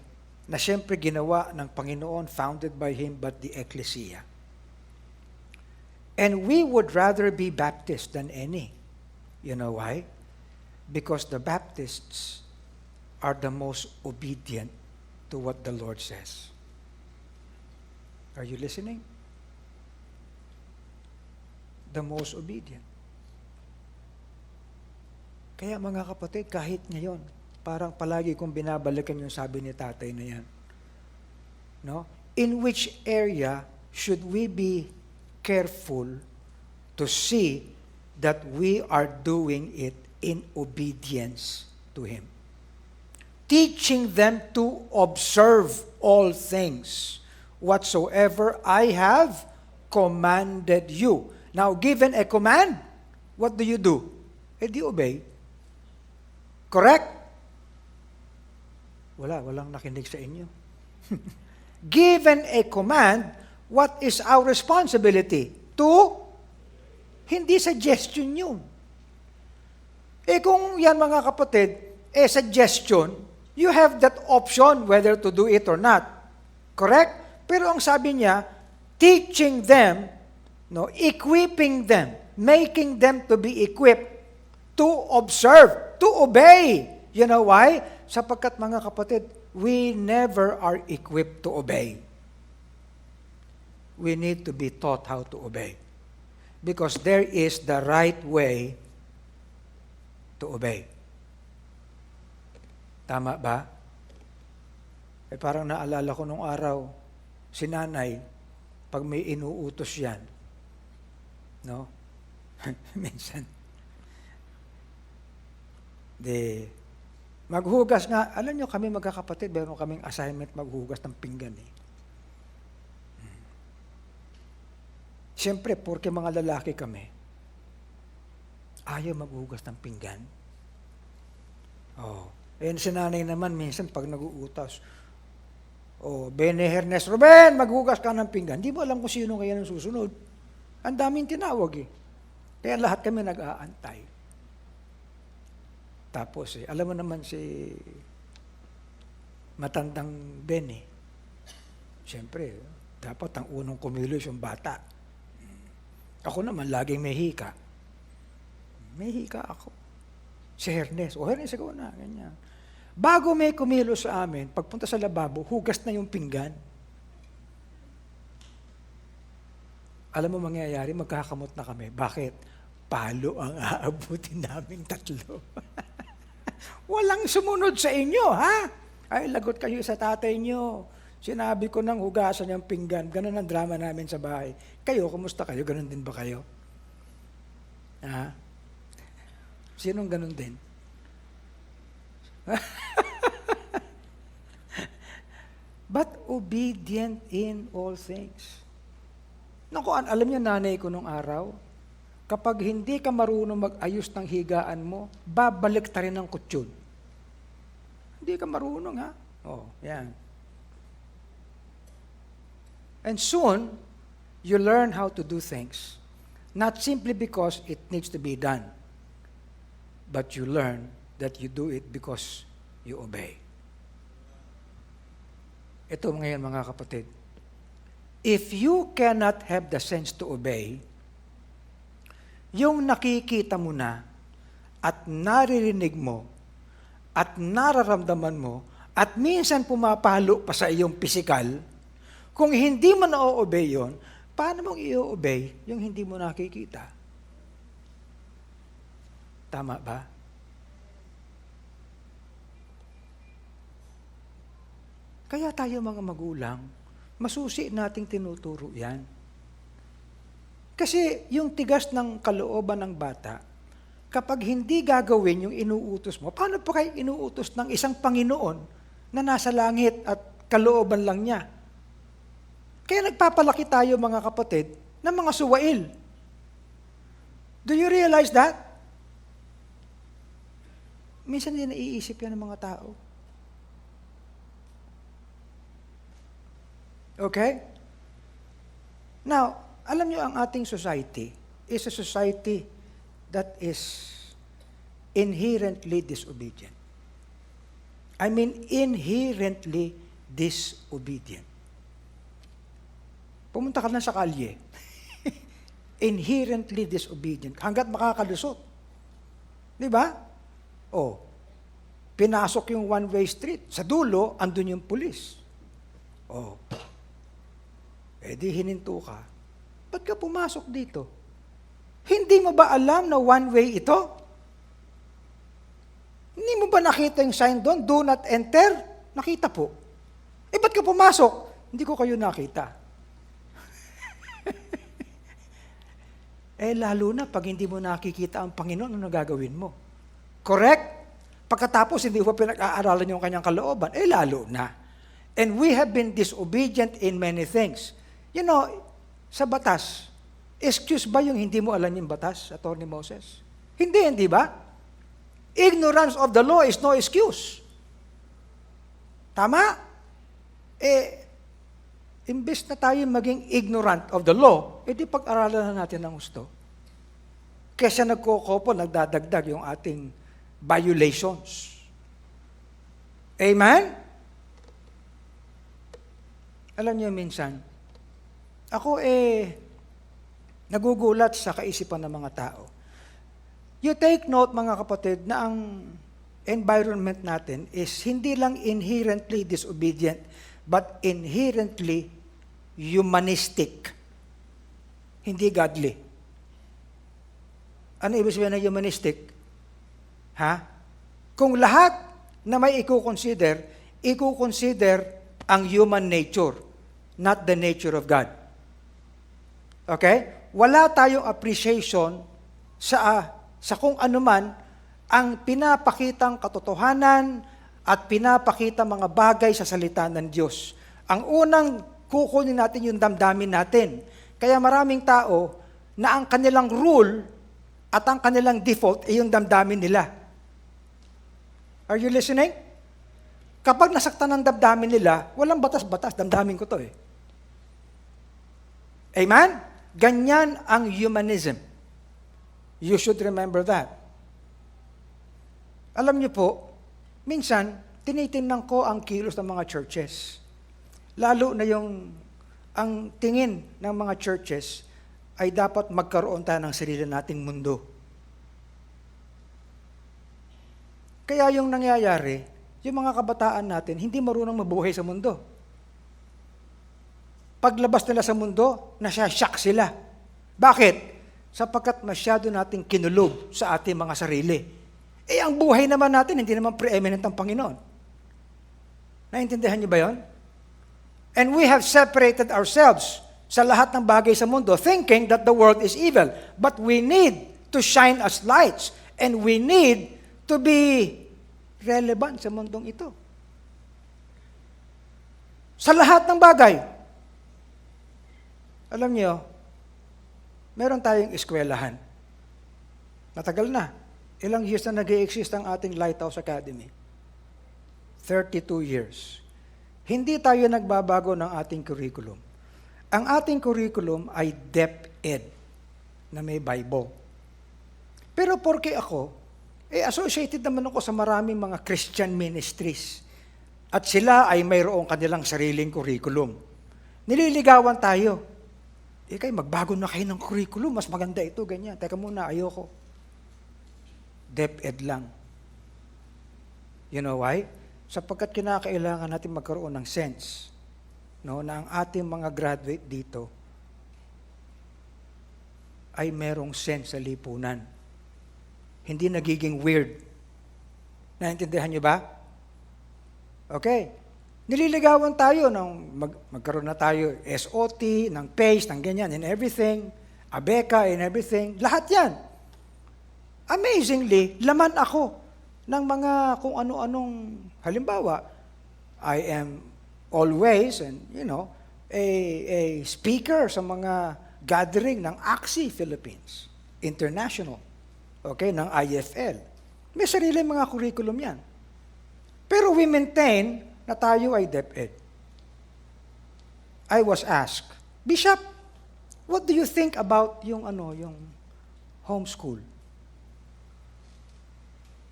na siyempre ginawa ng Panginoon, founded by Him, but the Ecclesia. And we would rather be Baptist than any. You know why? Because the Baptists are the most obedient to what the Lord says. Are you listening? The most obedient. Kaya mga kapatid, kahit ngayon, parang palagi kong binabalikan yung sabi ni tatay na yan. No? In which area should we be careful to see that we are doing it in obedience to Him? Teaching them to observe all things whatsoever I have commanded you. Now, given a command, what do? Do you obey? Correct? Walang nakinig sa inyo. Given a command, what is our responsibility? Hindi suggestion yun. Kung yan mga kapatid, suggestion, you have that option whether to do it or not. Correct? Pero ang sabi niya, teaching them, equipping them, making them to be equipped, to observe, to obey. You know why? Sapagkat mga kapatid, we never are equipped to obey. We need to be taught how to obey. Because there is the right way to obey. Tama ba? Parang naalala ko nung araw, si nanay, pag may inuutos yan, minsan, maghugas nga, alam nyo kami magkakapatid, meron kaming assignment maghugas ng pinggan Siyempre, porque mga lalaki kami, ayaw maghugas ng pinggan. Si nanay naman, minsan pag nag-uutas, Bene Hernes, Ruben, maghugas ka ng pinggan. Di mo alam kung sino kaya nang susunod. Ang daming tinawag Kaya lahat kami nag-aantay. Tapos, alam mo naman si matandang Bene. Siyempre, dapat ang unang kumilos yung bata. Ako naman, laging may hika. May hika ako. Si Hernes. Hernes, ikaw na. Ganyan. Bago may kumilos sa amin, pagpunta sa lababo, hugas na yung pinggan. Alam mo mangyayari, magkakamot na kami. Bakit? Palo ang aabutin namin tatlo. Walang sumunod sa inyo, ha? Ay, lagot kayo sa tatay nyo. Sinabi ko nang hugasan yung pinggan. Ganun ang drama namin sa bahay. Kayo, kumusta kayo? Ganun din ba kayo? Ha? Sinong ganun din? But obedient in all things. Naku, alam niyo nanay ko nung araw, kapag hindi ka marunong mag-ayos ng higaan mo, babalik ta rin ng kutsyon. Hindi ka marunong, ha? Yan. And soon, you learn how to do things. Not simply because it needs to be done, but you learn that you do it because you obey. Ito ngayon mga kapatid, if you cannot have the sense to obey, yung nakikita mo na at naririnig mo at nararamdaman mo at minsan pumapalo pa sa iyong pisikal, kung hindi mo na-obey yun, paano mong i-obey yung hindi mo nakikita? Tama ba? Kaya tayo mga magulang, masusi nating tinuturo yan. Kasi yung tigas ng kalooban ng bata, kapag hindi gagawin yung inuutos mo, paano pa kayo inuutos ng isang Panginoon na nasa langit at kalooban lang niya? Kaya nagpapalaki tayo mga kapatid ng mga suwail. Do you realize that? Minsan hindi naiisip yan ng mga tao. Okay? Now, alam niyo ang ating society is a society that is inherently disobedient. I mean, inherently disobedient. Pumunta ka lang sa kalye. Inherently disobedient. Hanggat makakalusot. Di ba? Oh, pinasok yung one-way street. Sa dulo, andun yung pulis. Oh, di hininto ka. Ba't ka pumasok dito? Hindi mo ba alam na one-way ito? Hindi mo ba nakita yung sign doon? Do not enter? Nakita po. Ba't ka pumasok? Hindi ko kayo nakita. Lalo na pag hindi mo nakikita ang Panginoon, ano gagawin mo? Correct? Pagkatapos, hindi mo pinag-aaralan yung kanyang kalooban, lalo na. And we have been disobedient in many things. You know, sa batas, excuse ba yung hindi mo alam yung batas, Atty. Moses? Hindi ba? Ignorance of the law is no excuse. Tama? Imbes na tayo maging ignorant of the law, di pag-aralan na natin ng gusto. Kesa nagkokopo, nagdadagdag yung ating violations. Amen? Alam niyo minsan, ako nagugulat sa kaisipan ng mga tao. You take note mga kapatid na ang environment natin is hindi lang inherently disobedient, but inherently humanistic. Hindi godly. Ano ibig sabihin ng humanistic? Kung lahat na may i-consider ang human nature, not the nature of God. Okay? Wala tayong appreciation sa kung anuman ang pinapakitang katotohanan at pinapakita mga bagay sa salita ng Diyos. Ang unang kukunin natin yung damdamin natin. Kaya maraming tao na ang kanilang rule at ang kanilang default ay yung damdamin nila. Are you listening? Kapag nasaktan ng damdamin nila, walang batas-batas, damdamin ko to Amen? Ganyan ang humanism. You should remember that. Alam niyo po, minsan, tinitingnan ko ang kilos ng mga churches. Lalo na ang tingin ng mga churches ay dapat magkaroon tayo ng sarili nating mundo. Kaya yung nangyayari, yung mga kabataan natin, hindi marunong mabuhay sa mundo. Paglabas nila sa mundo, nasya-shock sila. Bakit? Sapagkat masyado nating kinulog sa ating mga sarili. Ang buhay naman natin, hindi naman preeminent ang Panginoon. Naintindihan niyo ba yon? And we have separated ourselves sa lahat ng bagay sa mundo, thinking that the world is evil. But we need to shine as lights, and we need to be relevant sa mundong ito. Sa lahat ng bagay. Alam niyo, meron tayong eskwelahan. Matagal na. Ilang years na nag-i-exist ang ating Lighthouse Academy? 32 years. Hindi tayo nagbabago ng ating curriculum. Ang ating curriculum ay DepEd na may Bible. Pero porke ako, Associated naman ako sa maraming mga Christian ministries. At sila ay mayroong kanilang sariling curriculum. Nililigawan tayo. Kayo, magbago na kayo ng curriculum. Mas maganda ito, ganyan. Teka muna, ayoko. DepEd lang. You know why? Sapagkat kinakailangan natin magkaroon ng sense, no, na ang ating mga graduate dito ay merong sense sa lipunan. Hindi nagiging weird. Naintindihan niyo ba? Okay. Nililigawan tayo ng magkaroon na tayo SOT, ng PACE, ng ganyan, and everything, ABECA, and everything. Lahat yan. Amazingly, laman ako ng mga kung ano-anong, halimbawa, I am always, and a speaker sa mga gathering ng AXI Philippines, International, okay, ng IFL. May sarili mga curriculum yan. Pero we maintain na tayo ay DepEd. I was asked, Bishop, what do you think about yung homeschool?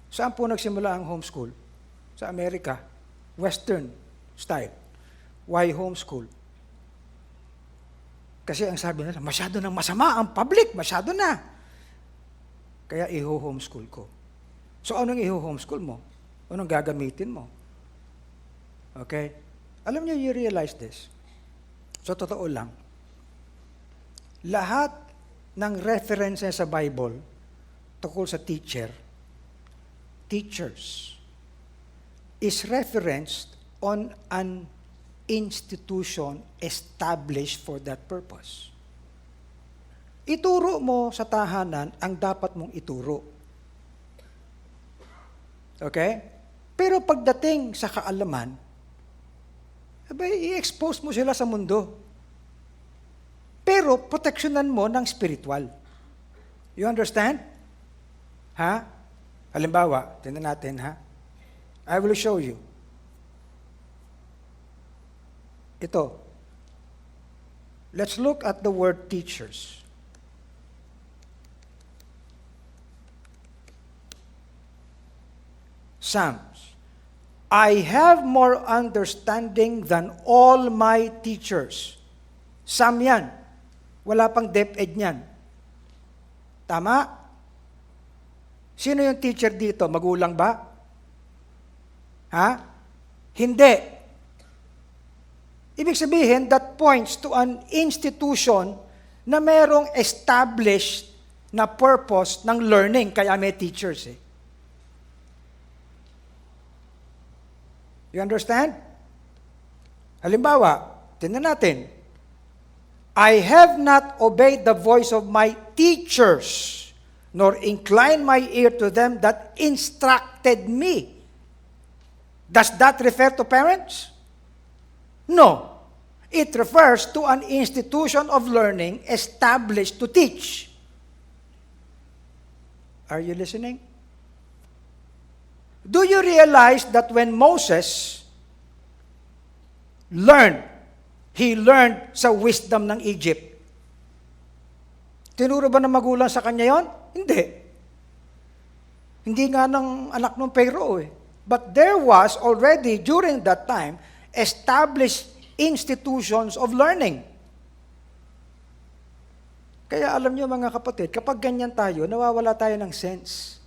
Saan po nagsimula ang homeschool? Sa Amerika, Western style. Why homeschool? Kasi ang sabi nila, masyado nang masama ang public, masyado na. Kaya iho-homeschool ko. So anong iho-homeschool mo? Anong gagamitin mo? Okay? Alam niyo, you realize this. So totoo lang. Lahat ng references sa Bible tungkol sa teachers, is referenced on an institution established for that purpose. Ituro mo sa tahanan ang dapat mong ituro. Okay? Pero pagdating sa kaalaman, i-expose mo sila sa mundo. Pero proteksyonan mo ng spiritual. You understand? Ha? Halimbawa, tingnan natin, ha? I will show you. Ito. Let's look at the word teachers. Psalms. I have more understanding than all my teachers. Psalm yan. Wala pang DepEd yan. Tama? Sino yung teacher dito? Magulang ba? Ha? Hindi. Ibig sabihin, that points to an institution na merong established na purpose ng learning, kaya may teachers eh. You understand? Halimbawa, tingnan natin. I have not obeyed the voice of my teachers, nor inclined my ear to them that instructed me. Does that refer to parents? No. It refers to an institution of learning established to teach. Are you listening? Do you realize that when Moses learned, he learned sa wisdom ng Egypt? Tinuro ba ng magulang sa kanya yon? Hindi. Hindi nga ng anak ng Pharaoh eh. But there was already, during that time, established institutions of learning. Kaya alam niyo mga kapatid, kapag ganyan tayo, nawawala tayo ng sense.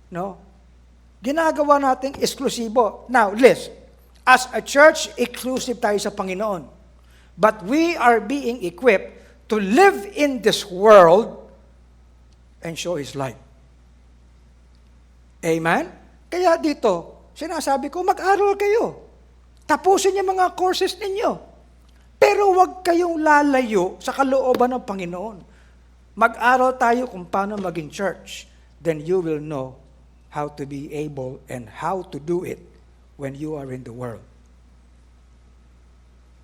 No? Ginagawa nating eksklusibo. Now, listen. As a church, exclusive tayo sa Panginoon. But we are being equipped to live in this world and show His light. Amen? Kaya dito, sinasabi ko, mag-aral kayo. Tapusin yung mga courses ninyo. Pero huwag kayong lalayo sa kalooban ng Panginoon. Mag-aral tayo kung paano maging church. Then you will know how to be able and how to do it when you are in the world.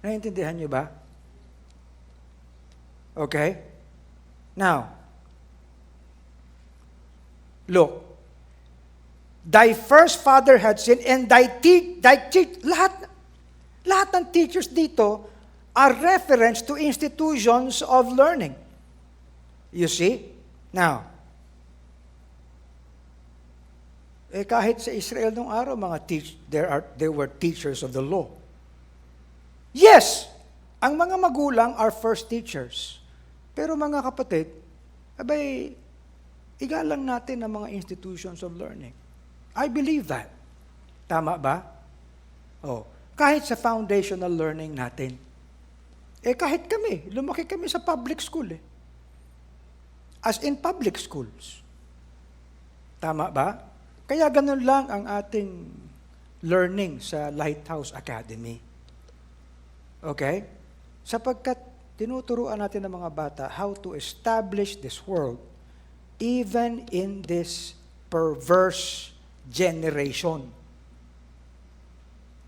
Naiintindihan niyo ba? Okay? Now, look. Thy first father had sinned, and lahat ng teachers dito are reference to institutions of learning. You see? Now, kahit sa Israel nung araw, there were teachers of the law. Yes, ang mga magulang are first teachers. Pero mga kapatid, abay, igalang natin ang mga institutions of learning. I believe that. Tama ba? Kahit sa foundational learning natin. Kahit kami, lumaki kami sa public school As in public schools. Tama ba? Kaya ganun lang ang ating learning sa Lighthouse Academy. Okay? Sapagkat tinuturuan natin ng mga bata how to establish this world even in this perverse generation.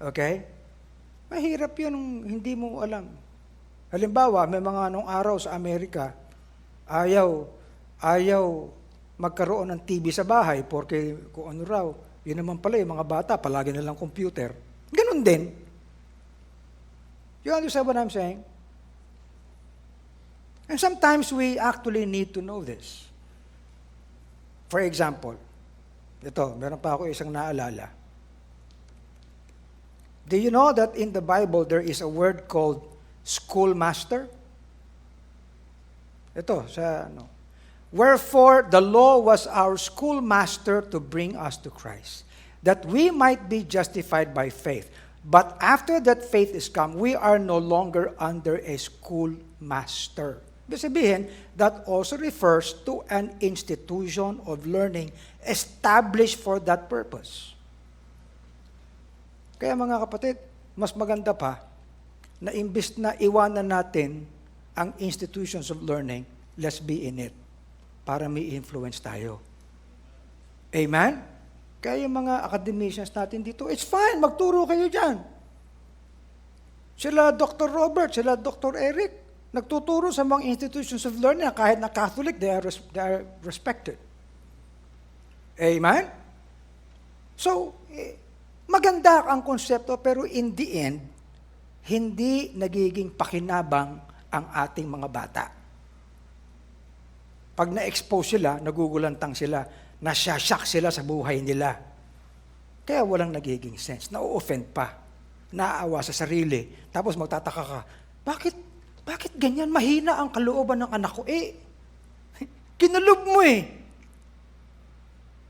Okay? Mahirap yun nung hindi mo alam. Halimbawa, may mga anong araw sa Amerika, ayaw magkaroon ng TV sa bahay porque kung ano raw, yun naman pala yung mga bata, palagi na lang computer. Ganun din. You understand what I'm saying? And sometimes we actually need to know this. For example, meron pa ako isang naalala. Do you know that in the Bible there is a word called schoolmaster? Wherefore the law was our schoolmaster to bring us to Christ, that we might be justified by faith. But after that faith is come, we are no longer under a schoolmaster. Ibig sabihin, that also refers to an institution of learning established for that purpose. Kaya mga kapatid, mas maganda pa na imbis na iwanan natin ang institutions of learning, let's be in it para may influence tayo. Amen? Kaya yung mga academicians natin dito, it's fine, magturo kayo dyan. Sila Dr. Robert, sila Dr. Eric, nagtuturo sa mga institutions of learning, kahit na Catholic, they are respected. Amen? So, maganda ang konsepto, pero in the end, hindi nagiging pakinabang ang ating mga bata. Pag na-expose sila, nagugulantang sila, nasyasyak sila sa buhay nila. Kaya walang nagiging sense. Na-offend pa. Naaawa sa sarili. Tapos magtataka ka, bakit ganyan? Mahina ang kalooban ng anak ko. Kinalob mo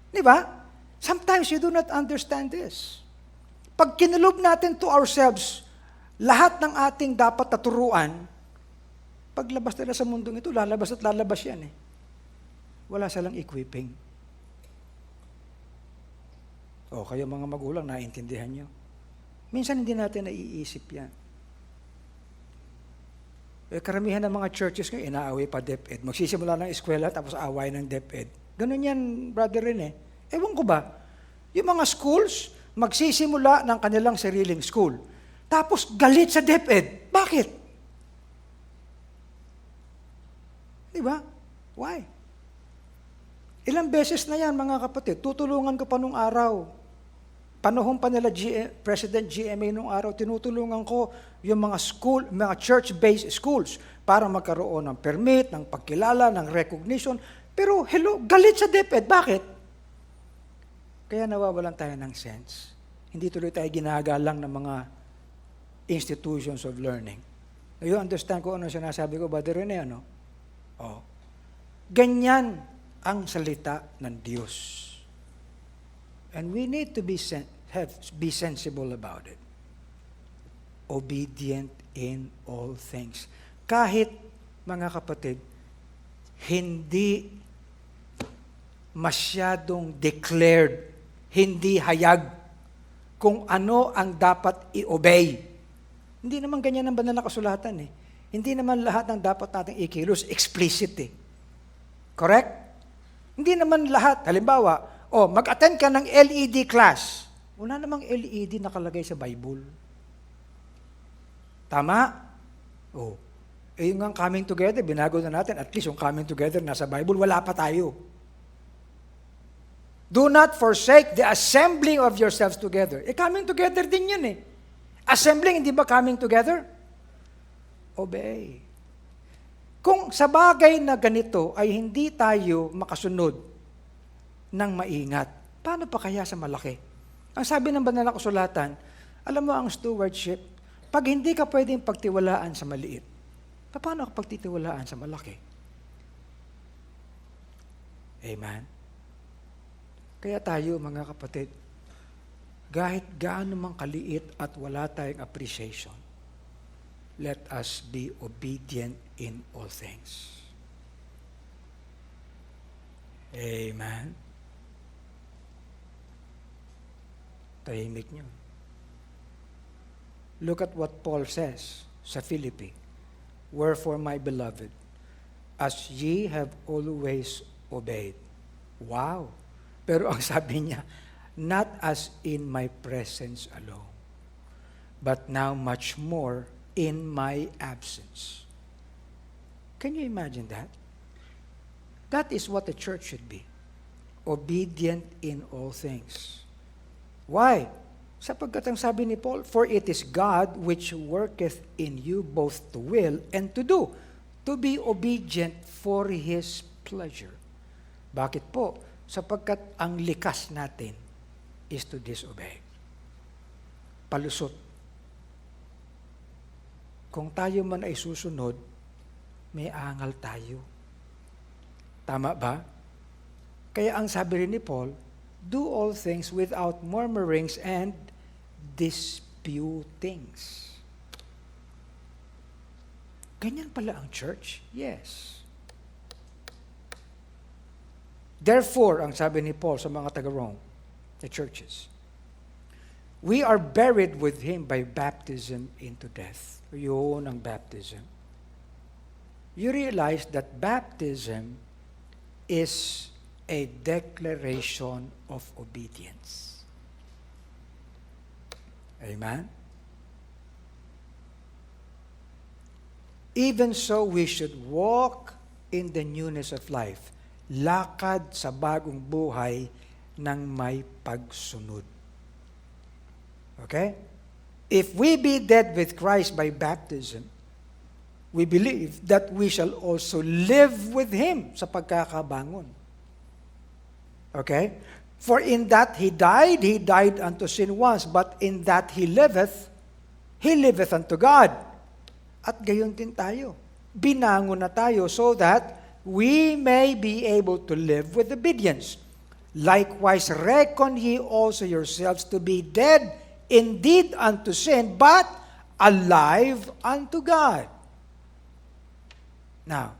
Di ba? Sometimes you do not understand this. Pag kinalob natin to ourselves, lahat ng ating dapat naturuan, paglabas nila sa mundong ito, lalabas at lalabas yan Wala silang equipping. Kayo mga magulang, naiintindihan nyo. Minsan hindi natin naiisip yan. Karamihan ng mga churches ngayon, inaaway pa DepEd. Magsisimula ng eskwela, tapos away ng DepEd. Ganun yan, brother Rene. Ewan ko ba, yung mga schools, magsisimula ng kanilang sariling school. Tapos galit sa DepEd. Bakit? Di ba? Why? Ilang beses na yan, mga kapatid. Tutulungan ko pa nung araw. Panahon pa nila President GMA nung araw, tinutulungan ko yung mga church-based schools para magkaroon ng permit, ng pagkilala, ng recognition. Pero galit sa DepEd. Bakit? Kaya nawawalan tayo ng sense. Hindi tuloy tayo ginagalang ng mga institutions of learning. You understand ko ano sinasabi ko, Brother Rene, Ganyan ang salita ng Diyos. And we need to be sensible about it. Obedient in all things. Kahit, mga kapatid, hindi masyadong declared, hindi hayag kung ano ang dapat i-obey. Hindi naman ganyan ang banal na kasulatan Hindi naman lahat ng dapat nating ikilos explicit Correct? Hindi naman lahat. Halimbawa, mag-attend ka ng LED class. Wala namang LED nakalagay sa Bible. Tama? Yung coming together, binago na natin. At least yung coming together nasa Bible, wala pa tayo. Do not forsake the assembling of yourselves together. Coming together din yun Assembling, hindi ba coming together? Obey. Kung sa bagay na ganito ay hindi tayo makasunod ng maingat, Paano pa kaya sa malaki? Ang sabi ng banal na kasulatan, alam mo ang stewardship, pag hindi ka pwedeng pagtiwalaan sa maliit, paano ka pagtitiwalaan sa malaki? Amen? Kaya tayo, mga kapatid, kahit gaano mang kaliit at wala tayong appreciation, let us be obedient in all things. Amen? Tahimik niyo. Look at what Paul says sa Philippi. Wherefore, my beloved, as ye have always obeyed. Wow! Pero ang sabi niya, not as in my presence alone, but now much more in my absence. Can you imagine that? That is what the church should be. Obedient in all things. Why? Sapagkat ang sabi ni Paul, for it is God which worketh in you both to will and to do, to be obedient for His pleasure. Bakit po? Sapagkat ang likas natin is to disobey. Palusot. Kung tayo man ay susunod, may angal tayo. Tama ba? Kaya ang sabi rin ni Paul, do all things without murmurings and disputings. Ganyan pala ang church? Yes. Therefore, ang sabi ni Paul sa mga taga-Rome, the churches, we are buried with Him by baptism into death. Yun ang baptism. You realize that baptism is a declaration of obedience. Amen? Even so, we should walk in the newness of life. Lakad sa bagong buhay ng may pagsunod. Okay? If we be dead with Christ by baptism, we believe that we shall also live with Him sa pagkakabangon. Okay? For in that He died unto sin once, but in that He liveth unto God. At gayon din tayo. Binangon na tayo so that we may be able to live with obedience. Likewise, reckon ye also yourselves to be dead indeed unto sin, but alive unto God. Now,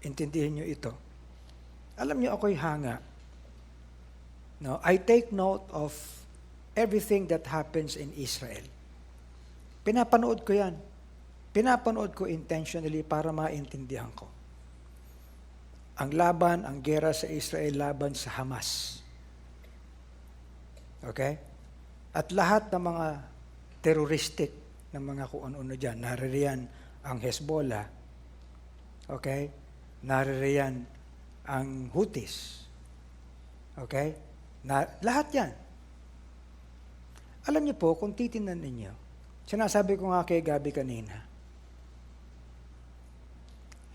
intindihin nyo ito. Alam niyo ako'y hanga. No, I take note of everything that happens in Israel. Pinapanood ko yan. Pinapanood ko intentionally para maintindihan ko. Ang laban, ang gera sa Israel, laban sa Hamas. Okay? At lahat ng mga terroristic ng mga kung ano-ano dyan, naririyan ang Hezbollah. Okay? Naririyan ang Houthis. Okay? Lahat yan. Alam niyo po, kung titingnan ninyo, sinasabi ko nga kay Gabi kanina,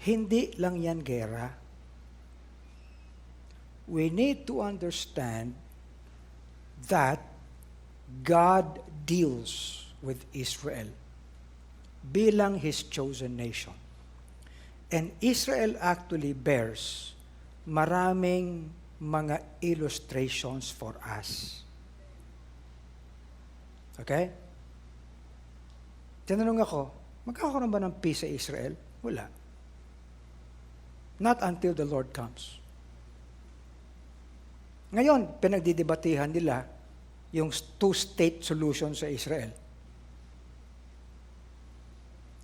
hindi lang yan gera. We need to understand that God deals with Israel bilang His chosen nation. And Israel actually bears maraming mga illustrations for us. Okay? Tinanong ako, magkakaroon ba ng peace sa Israel? Wala. Not until the Lord comes. Ngayon, pinagdidebatihan nila yung two-state solution sa Israel.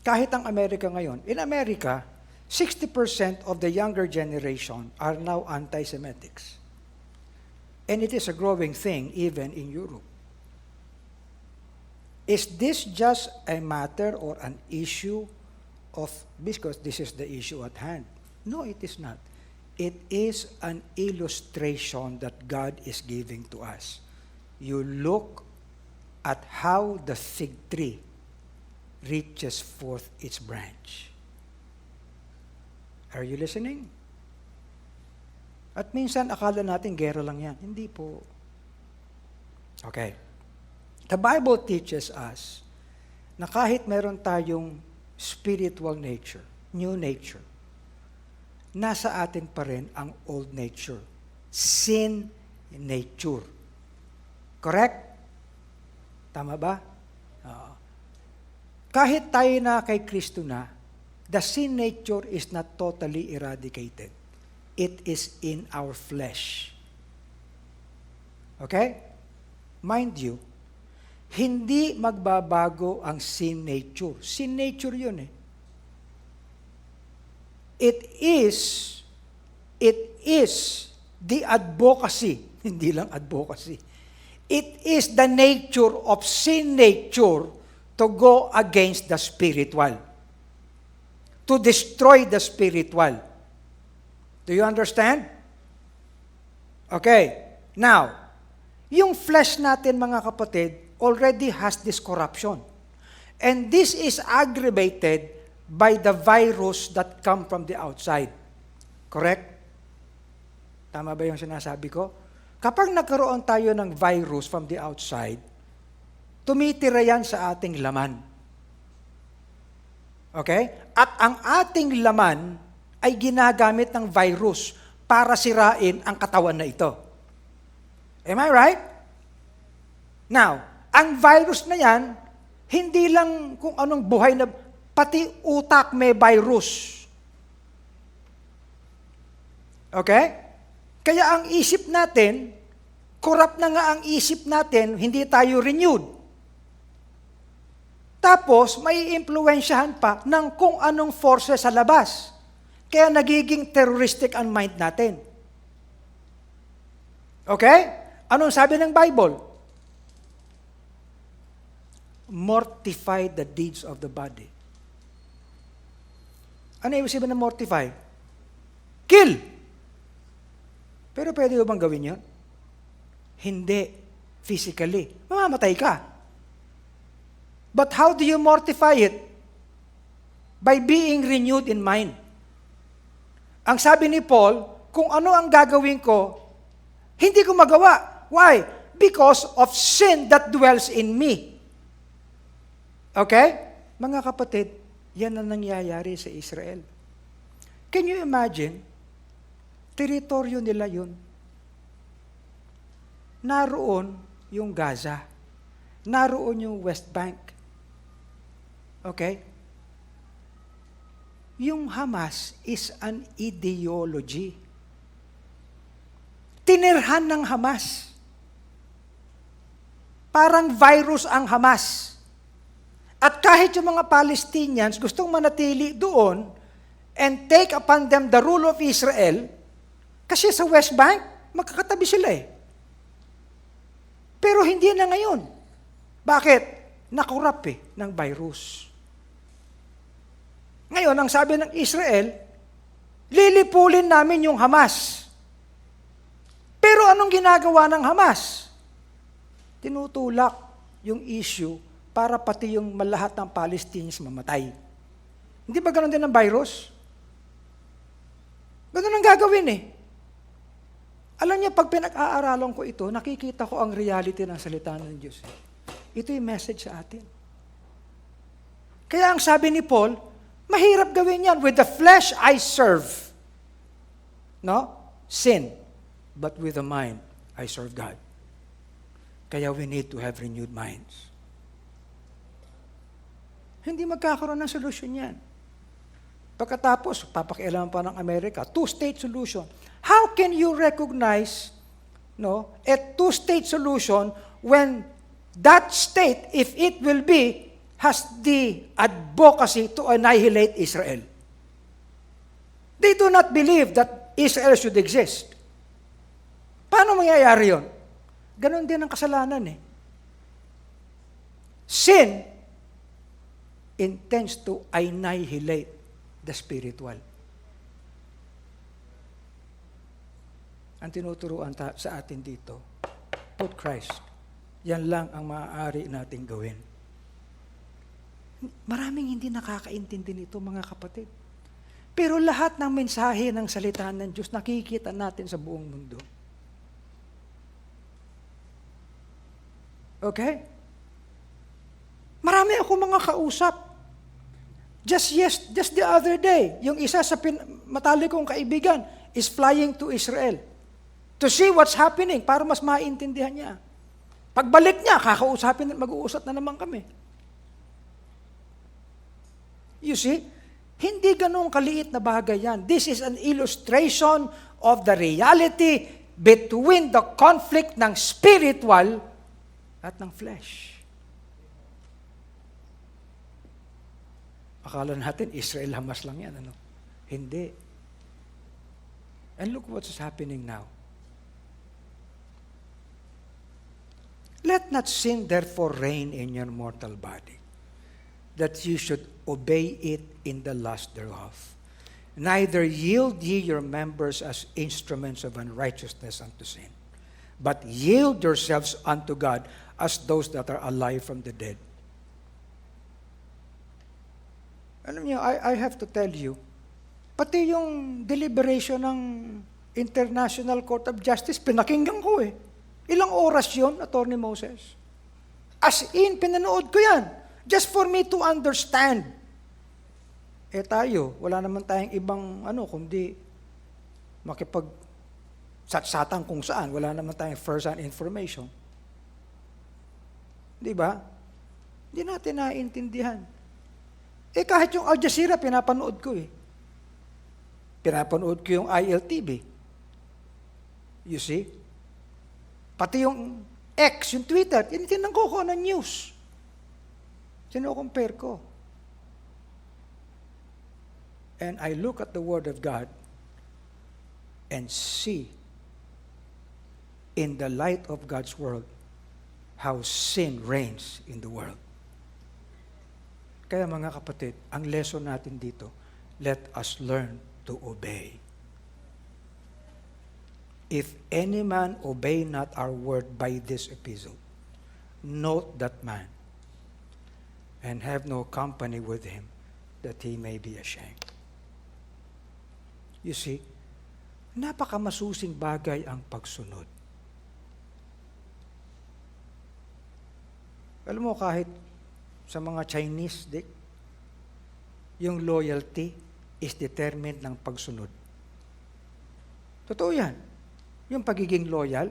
Kahit ang Amerika ngayon, in America, 60% of the younger generation are now anti-Semitics. And it is a growing thing even in Europe. Is this just a matter or an issue of, because this is the issue at hand? No, it is not. It is an illustration that God is giving to us. You look at how the fig tree reaches forth its branch. Are you listening? At minsan, akala natin gera lang yan. Hindi po. Okay. The Bible teaches us na kahit meron tayong spiritual nature, new nature, nasa atin pa rin ang old nature. Sin nature. Correct? Tama ba? Oo. Kahit tayo na kay Kristo na, the sin nature is not totally eradicated. It is in our flesh. Okay? Mind you, hindi magbabago ang sin nature. Sin nature yun eh. It is the advocacy, hindi lang advocacy. It is the nature of sin nature to go against the spiritual. To destroy the spiritual. Do you understand? Okay. Now, yung flesh natin, mga kapatid, already has this corruption. And this is aggravated by the virus that come from the outside. Correct? Tama ba yung sinasabi ko? Kapag nagkaroon tayo ng virus from the outside, tumitira yan sa ating laman. Okay? At ang ating laman ay ginagamit ng virus para sirain ang katawan na ito. Am I right? Now, ang virus na yan, hindi lang kung anong buhay na, pati utak may virus. Okay? Kaya ang isip natin, corrupt na nga ang isip natin, hindi tayo renewed. Tapos, may impluwensyahan pa ng kung anong forces sa labas. Kaya nagiging terroristic ang mind natin. Okay? Anong sabi ng Bible? Mortify the deeds of the body. Ano ibig sabihin ng mortify? Kill! Pero pwede bang gawin yun? Hindi. Physically. Mamamatay ka. But how do you mortify it? By being renewed in mind. Ang sabi ni Paul, kung ano ang gagawin ko, hindi ko magawa. Why? Because of sin that dwells in me. Okay? Mga kapatid, yan ang nangyayari sa Israel. Can you imagine? Teritoryo nila yun. Naroon yung Gaza. Naroon yung West Bank. Okay? Yung Hamas is an ideology. Tinirhan ng Hamas. Parang virus ang Hamas. At kahit yung mga Palestinians gustong manatili doon and take upon them the rule of Israel, kasi sa West Bank, magkakatabi sila eh. Pero hindi na ngayon. Bakit? Nakurap eh ng virus. Ngayon, ang sabi ng Israel, lilipulin namin yung Hamas. Pero anong ginagawa ng Hamas? Tinutulak yung issue para pati yung lahat ng Palestinians mamatay. Hindi ba ganun din ang virus? Ganun ang gagawin eh. Alam niyo, pag pinag-aaralan ko ito, nakikita ko ang reality ng salita ng Diyos. Ito yung message sa atin. Kaya ang sabi ni Paul, mahirap gawin yan. With the flesh I serve. No? Sin. But with the mind, I serve God. Kaya we need to have renewed minds. Hindi magkakaroon ng solusyon yan. Pagkatapos, papakialaman pa ng Amerika, two-state solution. How can you recognize a two-state solution when that state, if it will be, has the advocacy to annihilate Israel? They do not believe that Israel should exist. Paano mangyayari yun? Ganon din ang kasalanan eh. Sin intends to annihilate the spiritual. Ang tinuturuan sa atin dito, put Christ. Yan lang ang maaari nating gawin. Maraming hindi nakakaintindi nito, mga kapatid. Pero lahat ng mensahe ng salita ng Diyos, nakikita natin sa buong mundo. Okay? Marami ako mga kausap. Just the other day, yung isa sa matalik kong kaibigan is flying to Israel to see what's happening para mas maintindihan niya. Pagbalik niya, mag-uusap na naman kami. You see, hindi ganun kaliit na bagay yan. This is an illustration of the reality between the conflict ng spiritual at ng flesh. Akala natin, Israel-Hamas lang yan. Ano? Hindi. And look what's happening now. Let not sin therefore reign in your mortal body, that you should obey it in the lust thereof. Neither yield ye your members as instruments of unrighteousness unto sin, but yield yourselves unto God as those that are alive from the dead. Alam niyo, I have to tell you, pati yung deliberation ng International Court of Justice, pinakinggan ko eh. Ilang oras yun, Attorney Moses? As in, pinanood ko yan. Just for me to understand. Eh tayo, wala naman tayong ibang kundi makipag-satsatan kung saan. Wala naman tayong first-hand information. Di ba? Hindi natin naiintindihan. Eh kahit yung Al Jazeera, pinapanood ko eh. Pinapanood ko yung ILTV. You see? Pati yung X, yung Twitter, tinitingnan ko ng news. Sino-compare ko. And I look at the Word of God and see in the light of God's Word how sin reigns in the world. Kaya mga kapatid, ang lesson natin dito, let us learn to obey. If any man obey not our word by this epistle, note that man, and have no company with him, that he may be ashamed. You see, napakamasusing bagay ang pagsunod. Alam mo, kahit sa mga Chinese, yung loyalty is determined ng pagsunod. Totoo yan. Yung pagiging loyal,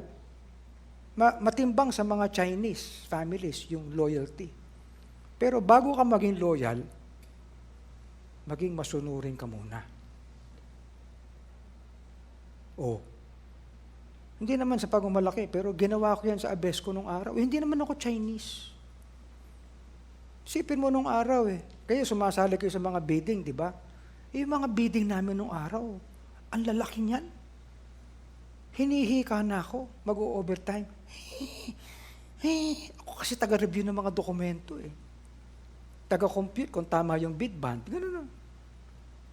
matimbang sa mga Chinese families yung loyalty. Pero bago ka maging loyal, maging masunurin ka muna. Hindi naman sa pagmamalaki, pero ginawa ko yan sa Abesco nung araw. Hindi naman ako Chinese. Sipin mo nung araw Kayo sumasali kayo sa mga bidding, di ba? Yung mga bidding namin nung araw, ang lalaki niyan. Hinihika na ako, mag-o-overtime. Ako kasi taga-review ng mga dokumento Taga-compute kung tama yung bid band. Ganun.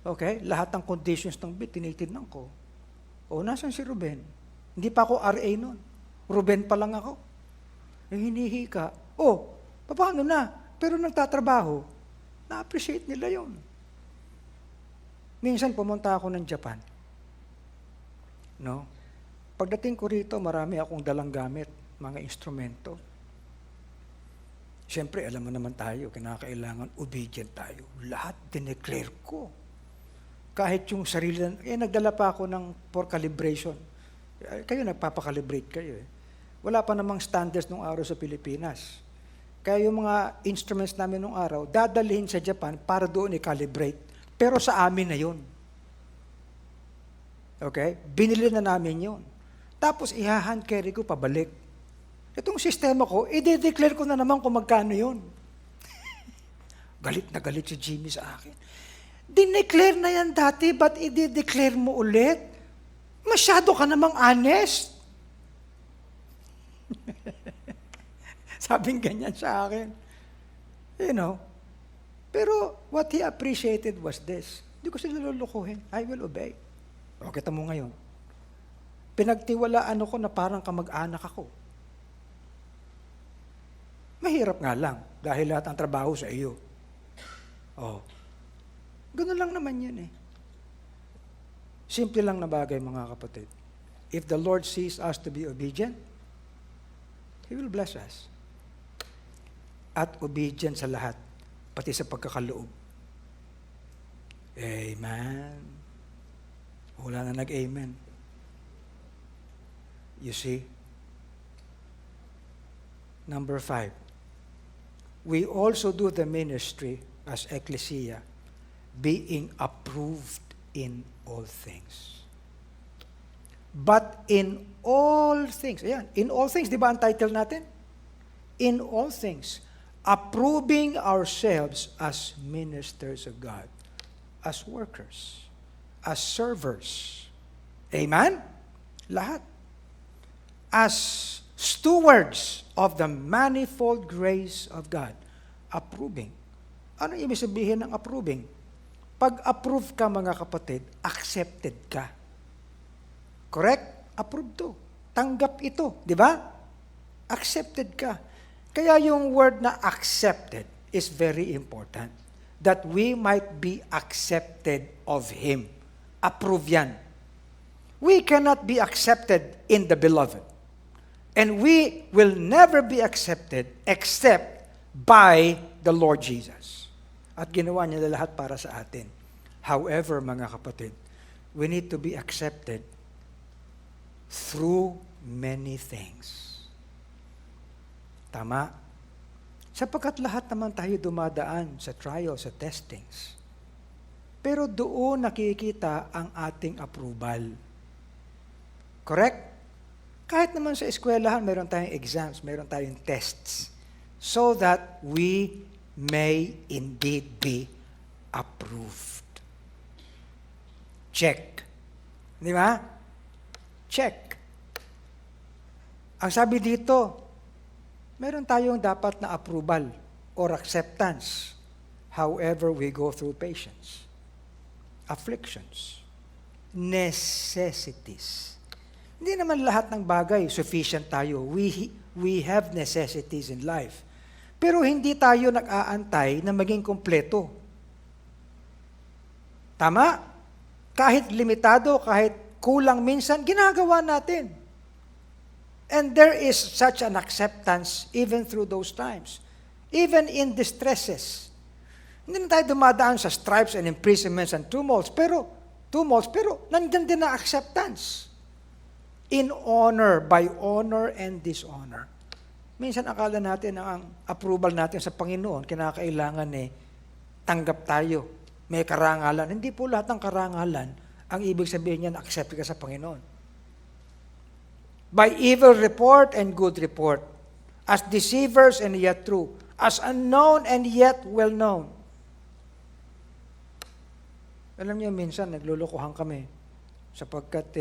Okay? Lahat ng conditions ng bid, tinitignan ko. Nasan si Ruben? Hindi pa ako RA nun. Ruben pa lang ako. Hinihika. Paano na? Pero nagtatrabaho. Na-appreciate nila yon. Minsan pumunta ako ng Japan. No? Pagdating ko rito, marami akong dalang gamit, mga instrumento. Siyempre, alam mo naman tayo, kinakailangan obedient tayo. Lahat dineclare ko. Kahit yung sarili, nagdala pa ako for calibration. Kayo nagpapakalibrate kayo Wala pa namang standards nung araw sa Pilipinas. Kaya yung mga instruments namin nung araw, dadalhin sa Japan para doon i-calibrate. Pero sa amin na yun. Okay? Binili na namin yun. Tapos i-hand carry ko pabalik. Itong sistema ko, i-declare ko na naman kung magkano yun. Galit na galit si Jimmy sa akin. Dineclare na yan dati, but i-declare mo ulit? Masyado ka namang honest. Sabing ganyan sa akin. Pero what he appreciated was this. Hindi ko sila lulukuhin. I will obey. Kita mo ngayon. Pinagtiwalaan ako na parang kamag-anak ako. Mahirap nga lang, dahil lahat ang trabaho sa iyo. Ganun lang naman yun Simple lang na bagay, mga kapatid. If the Lord sees us to be obedient, He will bless us. At obedient sa lahat, pati sa pagkakaloob. Amen. Wala na nag-amen. You see? Number 5. We also do the ministry as ecclesia, being approved in all things. But in all things, ayan, in all things, di ba ang title natin? In all things, approving ourselves as ministers of God, as workers, as servers. Amen? Lahat. As stewards of the manifold grace of God. Approving. Ano ibig sabihin ng approving? Pag-approve ka, mga kapatid, accepted ka. Correct? Approved to. Tanggap ito. Di ba? Accepted ka. Kaya yung word na accepted is very important. That we might be accepted of Him. Approve yan. We cannot be accepted in the beloved. And we will never be accepted except by the Lord Jesus. At ginawa niya lahat para sa atin. However, mga kapatid, we need to be accepted through many things. Tama? Sapagkat lahat naman tayo dumadaan sa trials, sa testings. Pero doon nakikita ang ating approval. Correct? Kahit naman sa eskwelahan, meron tayong exams, meron tayong tests. So that we may indeed be approved. Check. Di ba? Check. Ang sabi dito, meron tayong dapat na approval or acceptance. However, we go through patience, afflictions, necessities. Hindi naman lahat ng bagay sufficient tayo. We have necessities in life. Pero hindi tayo nag-aantay na maging kompleto. Tama? Kahit limitado, kahit kulang minsan, ginagawa natin. And there is such an acceptance even through those times. Even in distresses. Hindi na tayo dumadaan sa stripes and imprisonments and tumults, pero nandyan din na acceptance. In honor, by honor and dishonor. Minsan akala natin na ang approval natin sa Panginoon, kinakailangan tanggap tayo. May karangalan. Hindi po lahat ng karangalan ang ibig sabihin niyan, accept ka sa Panginoon. By evil report and good report, as deceivers and yet true, as unknown and yet well known. Alam niyo, minsan naglulukuhan kami sapagkat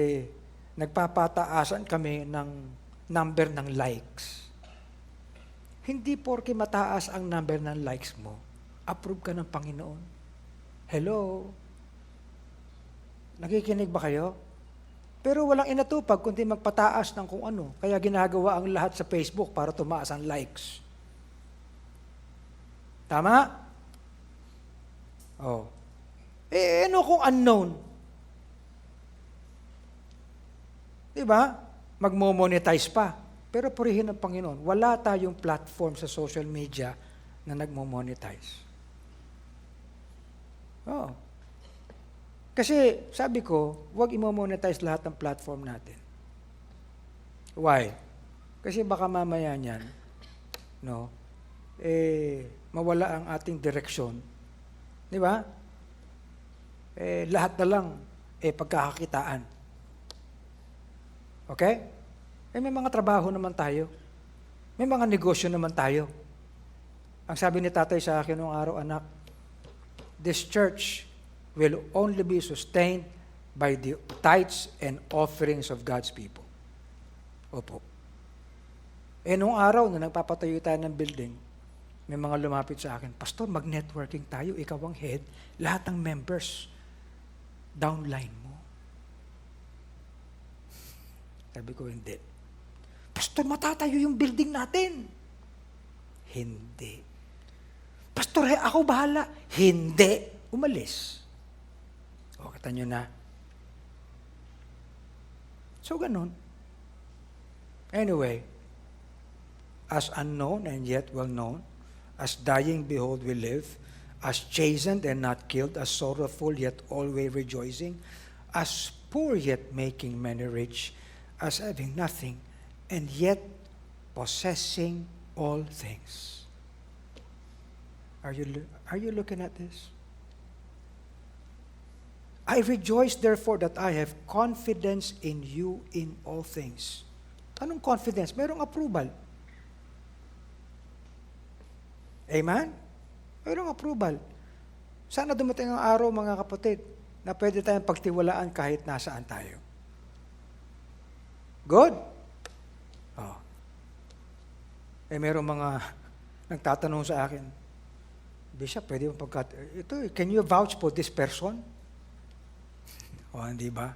nagpapataasan kami ng number ng likes. Hindi porke mataas ang number ng likes mo, approve ka ng Panginoon. Hello? Nakikinig ba kayo? Pero walang inatupag kundi magpataas ng kung ano. Kaya ginagawa ang lahat sa Facebook para tumaas ang likes. Tama? Oh. Ano kung unknown? Diba? Magmo-monetize pa. Pero purihin ng Panginoon, wala tayong platform sa social media na nagmo-monetize. Oo. Kasi sabi ko, huwag i-monetize lahat ng platform natin. Why? Kasi baka mamaya niyan, mawala ang ating direksyon. Di ba? Lahat na lang, pagkakakitaan. Okay? May mga trabaho naman tayo. May mga negosyo naman tayo. Ang sabi ni tatay sa akin nung araw, anak, this church will only be sustained by the tithes and offerings of God's people. Opo. Nung araw na nagpapatayo tayo ng building, may mga lumapit sa akin, Pastor, mag-networking tayo, ikaw ang head, lahat ng members, downline mo. Sabi ko, hindi. Pastor, matatayo yung building natin. Hindi. Pastor, ako bahala. Hindi. Umalis. O, kita nyo na. So, ganun. Anyway, as unknown and yet well known, as dying, behold, we live, as chastened and not killed, as sorrowful yet always rejoicing, as poor yet making many rich, as having nothing and yet possessing all things. Are you looking at this? I rejoice therefore that I have confidence in you in all things. Anong confidence? Merong approval. Amen? Merong approval. Sana dumating ang araw, mga kapatid, na pwede tayong pagtiwalaan kahit nasaan tayo. Good? Oh. Merong mga nagtatanong sa akin, Bishop, pwede mo can you vouch for this person? O, hindi ba?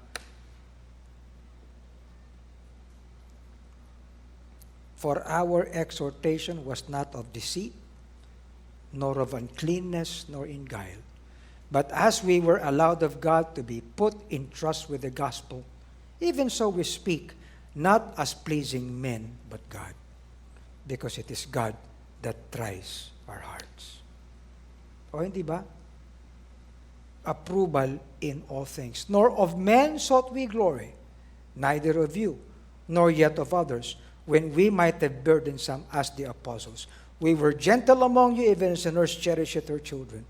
For our exhortation was not of deceit, nor of uncleanness, nor in guile. But as we were allowed of God to be put in trust with the gospel, even so we speak, not as pleasing men, but God. Because it is God that tries our hearts. O, hindi ba? Approval in all things. Nor of men sought we glory, neither of you, nor yet of others, when we might have burdensome as the apostles. We were gentle among you, even as a nurse cherisheth her children.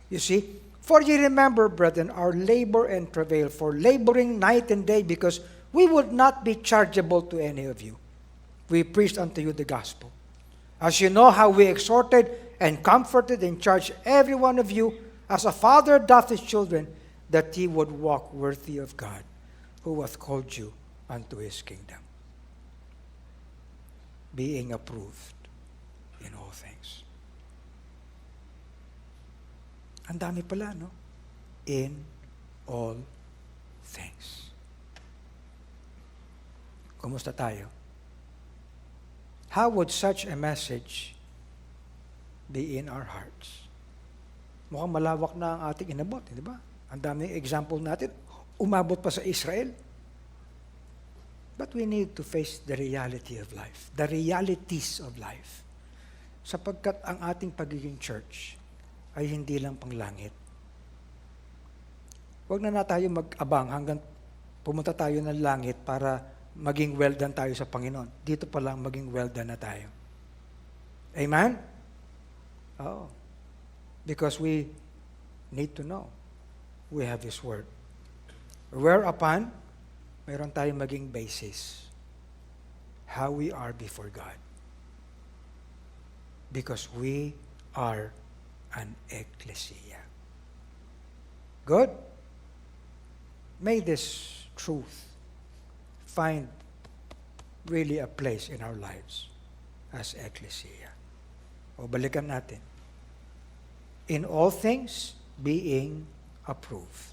You see, for ye remember, brethren, our labor and travail, for laboring night and day, because we would not be chargeable to any of you. We preached unto you the gospel. As you know how we exhorted and comforted and charged every one of you, as a father doth his children, that ye would walk worthy of God, who hath called you unto his kingdom, being approved in all things. Ang dami pala, no? In all things. Kumusta tayo? How would such a message be in our hearts? Mukhang malawak na ang ating inabot, di ba? Ang daming example natin, umabot pa sa Israel. But we need to face the reality of life, the realities of life. Sapagkat ang ating pagiging church ay hindi lang panglangit. Huwag na tayo mag-abang hanggang pumunta tayo ng langit para maging well done tayo sa Panginoon. Dito pa lang maging well done na tayo. Amen? Oo. Because we need to know. We have His Word. Whereupon, mayroon tayong maging basis. How we are before God. Because we are an ecclesia. Good? May this truth find really a place in our lives as ecclesia. O balikan natin. In all things, being approved.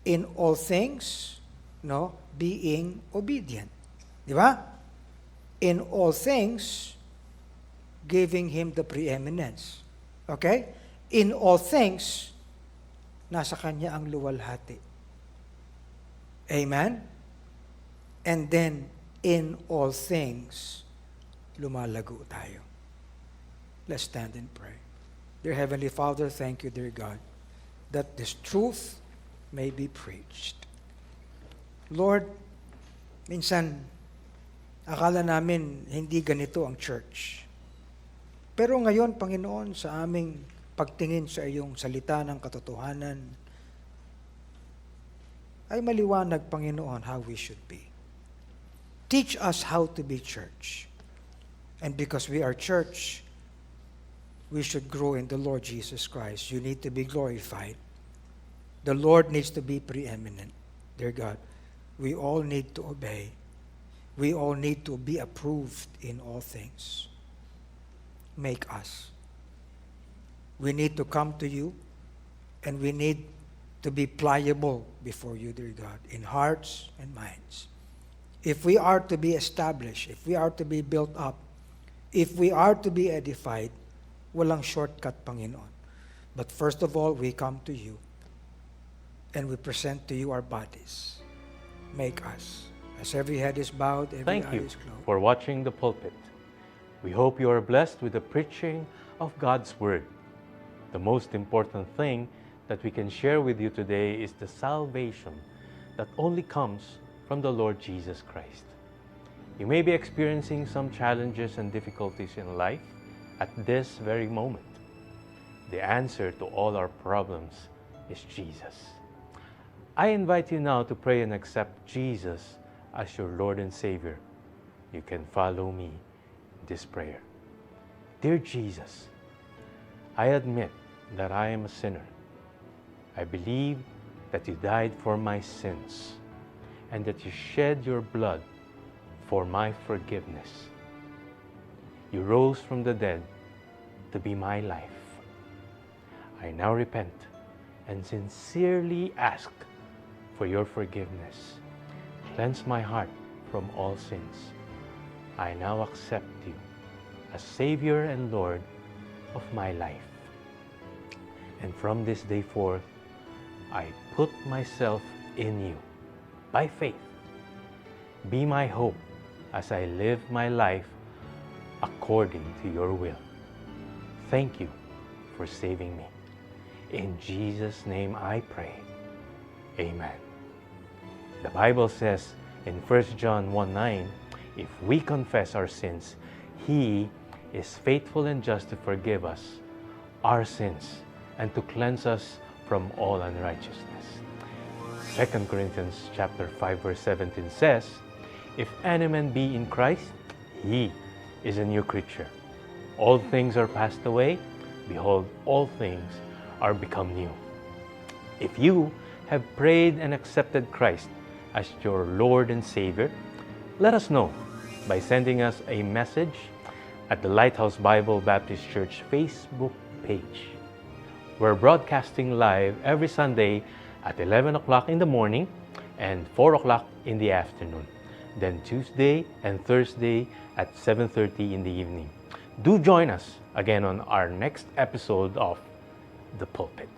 In all things, being obedient. Di ba? In all things, giving Him the preeminence. Okay? In all things, nasa Kanya ang luwalhati. Amen? And then, in all things, lumalago tayo. Let's stand and pray. Dear Heavenly Father, thank you, dear God, that this truth may be preached. Lord, minsan, akala namin hindi ganito ang church. Pero ngayon, Panginoon, sa aming pagtingin sa iyong salita ng katotohanan, ay maliwanag, Panginoon, how we should be. Teach us how to be church. And because we are church, we should grow in the Lord Jesus Christ. You need to be glorified. The Lord needs to be preeminent. Dear God, we all need to obey. We all need to be approved in all things. Make us. We need to come to you, and we need to be pliable before you, dear God, in hearts and minds. If we are to be established, if we are to be built up, if we are to be edified, walang shortcut, Panginoon. But first of all, we come to you and we present to you our bodies. Make us. As every head is bowed, every Thank eye you is closed. for watching The Pulpit. We hope you are blessed with the preaching of God's Word. The most important thing that we can share with you today is the salvation that only comes from the Lord Jesus Christ. You may be experiencing some challenges and difficulties in life at this very moment. The answer to all our problems is Jesus. I invite you now to pray and accept Jesus as your Lord and Savior. You can follow me in this prayer. Dear Jesus, I admit that I am a sinner. I believe that you died for my sins and that you shed your blood for my forgiveness. You rose from the dead to be my life. I now repent and sincerely ask for your forgiveness. Cleanse my heart from all sins. I now accept you as Savior and Lord of my life. And from this day forth, I put myself in you by faith. Be my hope as I live my life according to your will. Thank you for saving me. In Jesus' name I pray. Amen. The Bible says in 1 John 1:9, if we confess our sins, He is faithful and just to forgive us our sins and to cleanse us from all unrighteousness. 2 Corinthians chapter 5 verse 17 says, if any man be in Christ, he is a new creature. All things are passed away. Behold, all things are become new. If you have prayed and accepted Christ as your Lord and Savior, let us know by sending us a message at the Lighthouse Bible Baptist Church Facebook page. We're broadcasting live every Sunday at 11 o'clock in the morning and 4 o'clock in the afternoon. Then Tuesday and Thursday at 7:30 in the evening. Do join us again on our next episode of The Pulpit.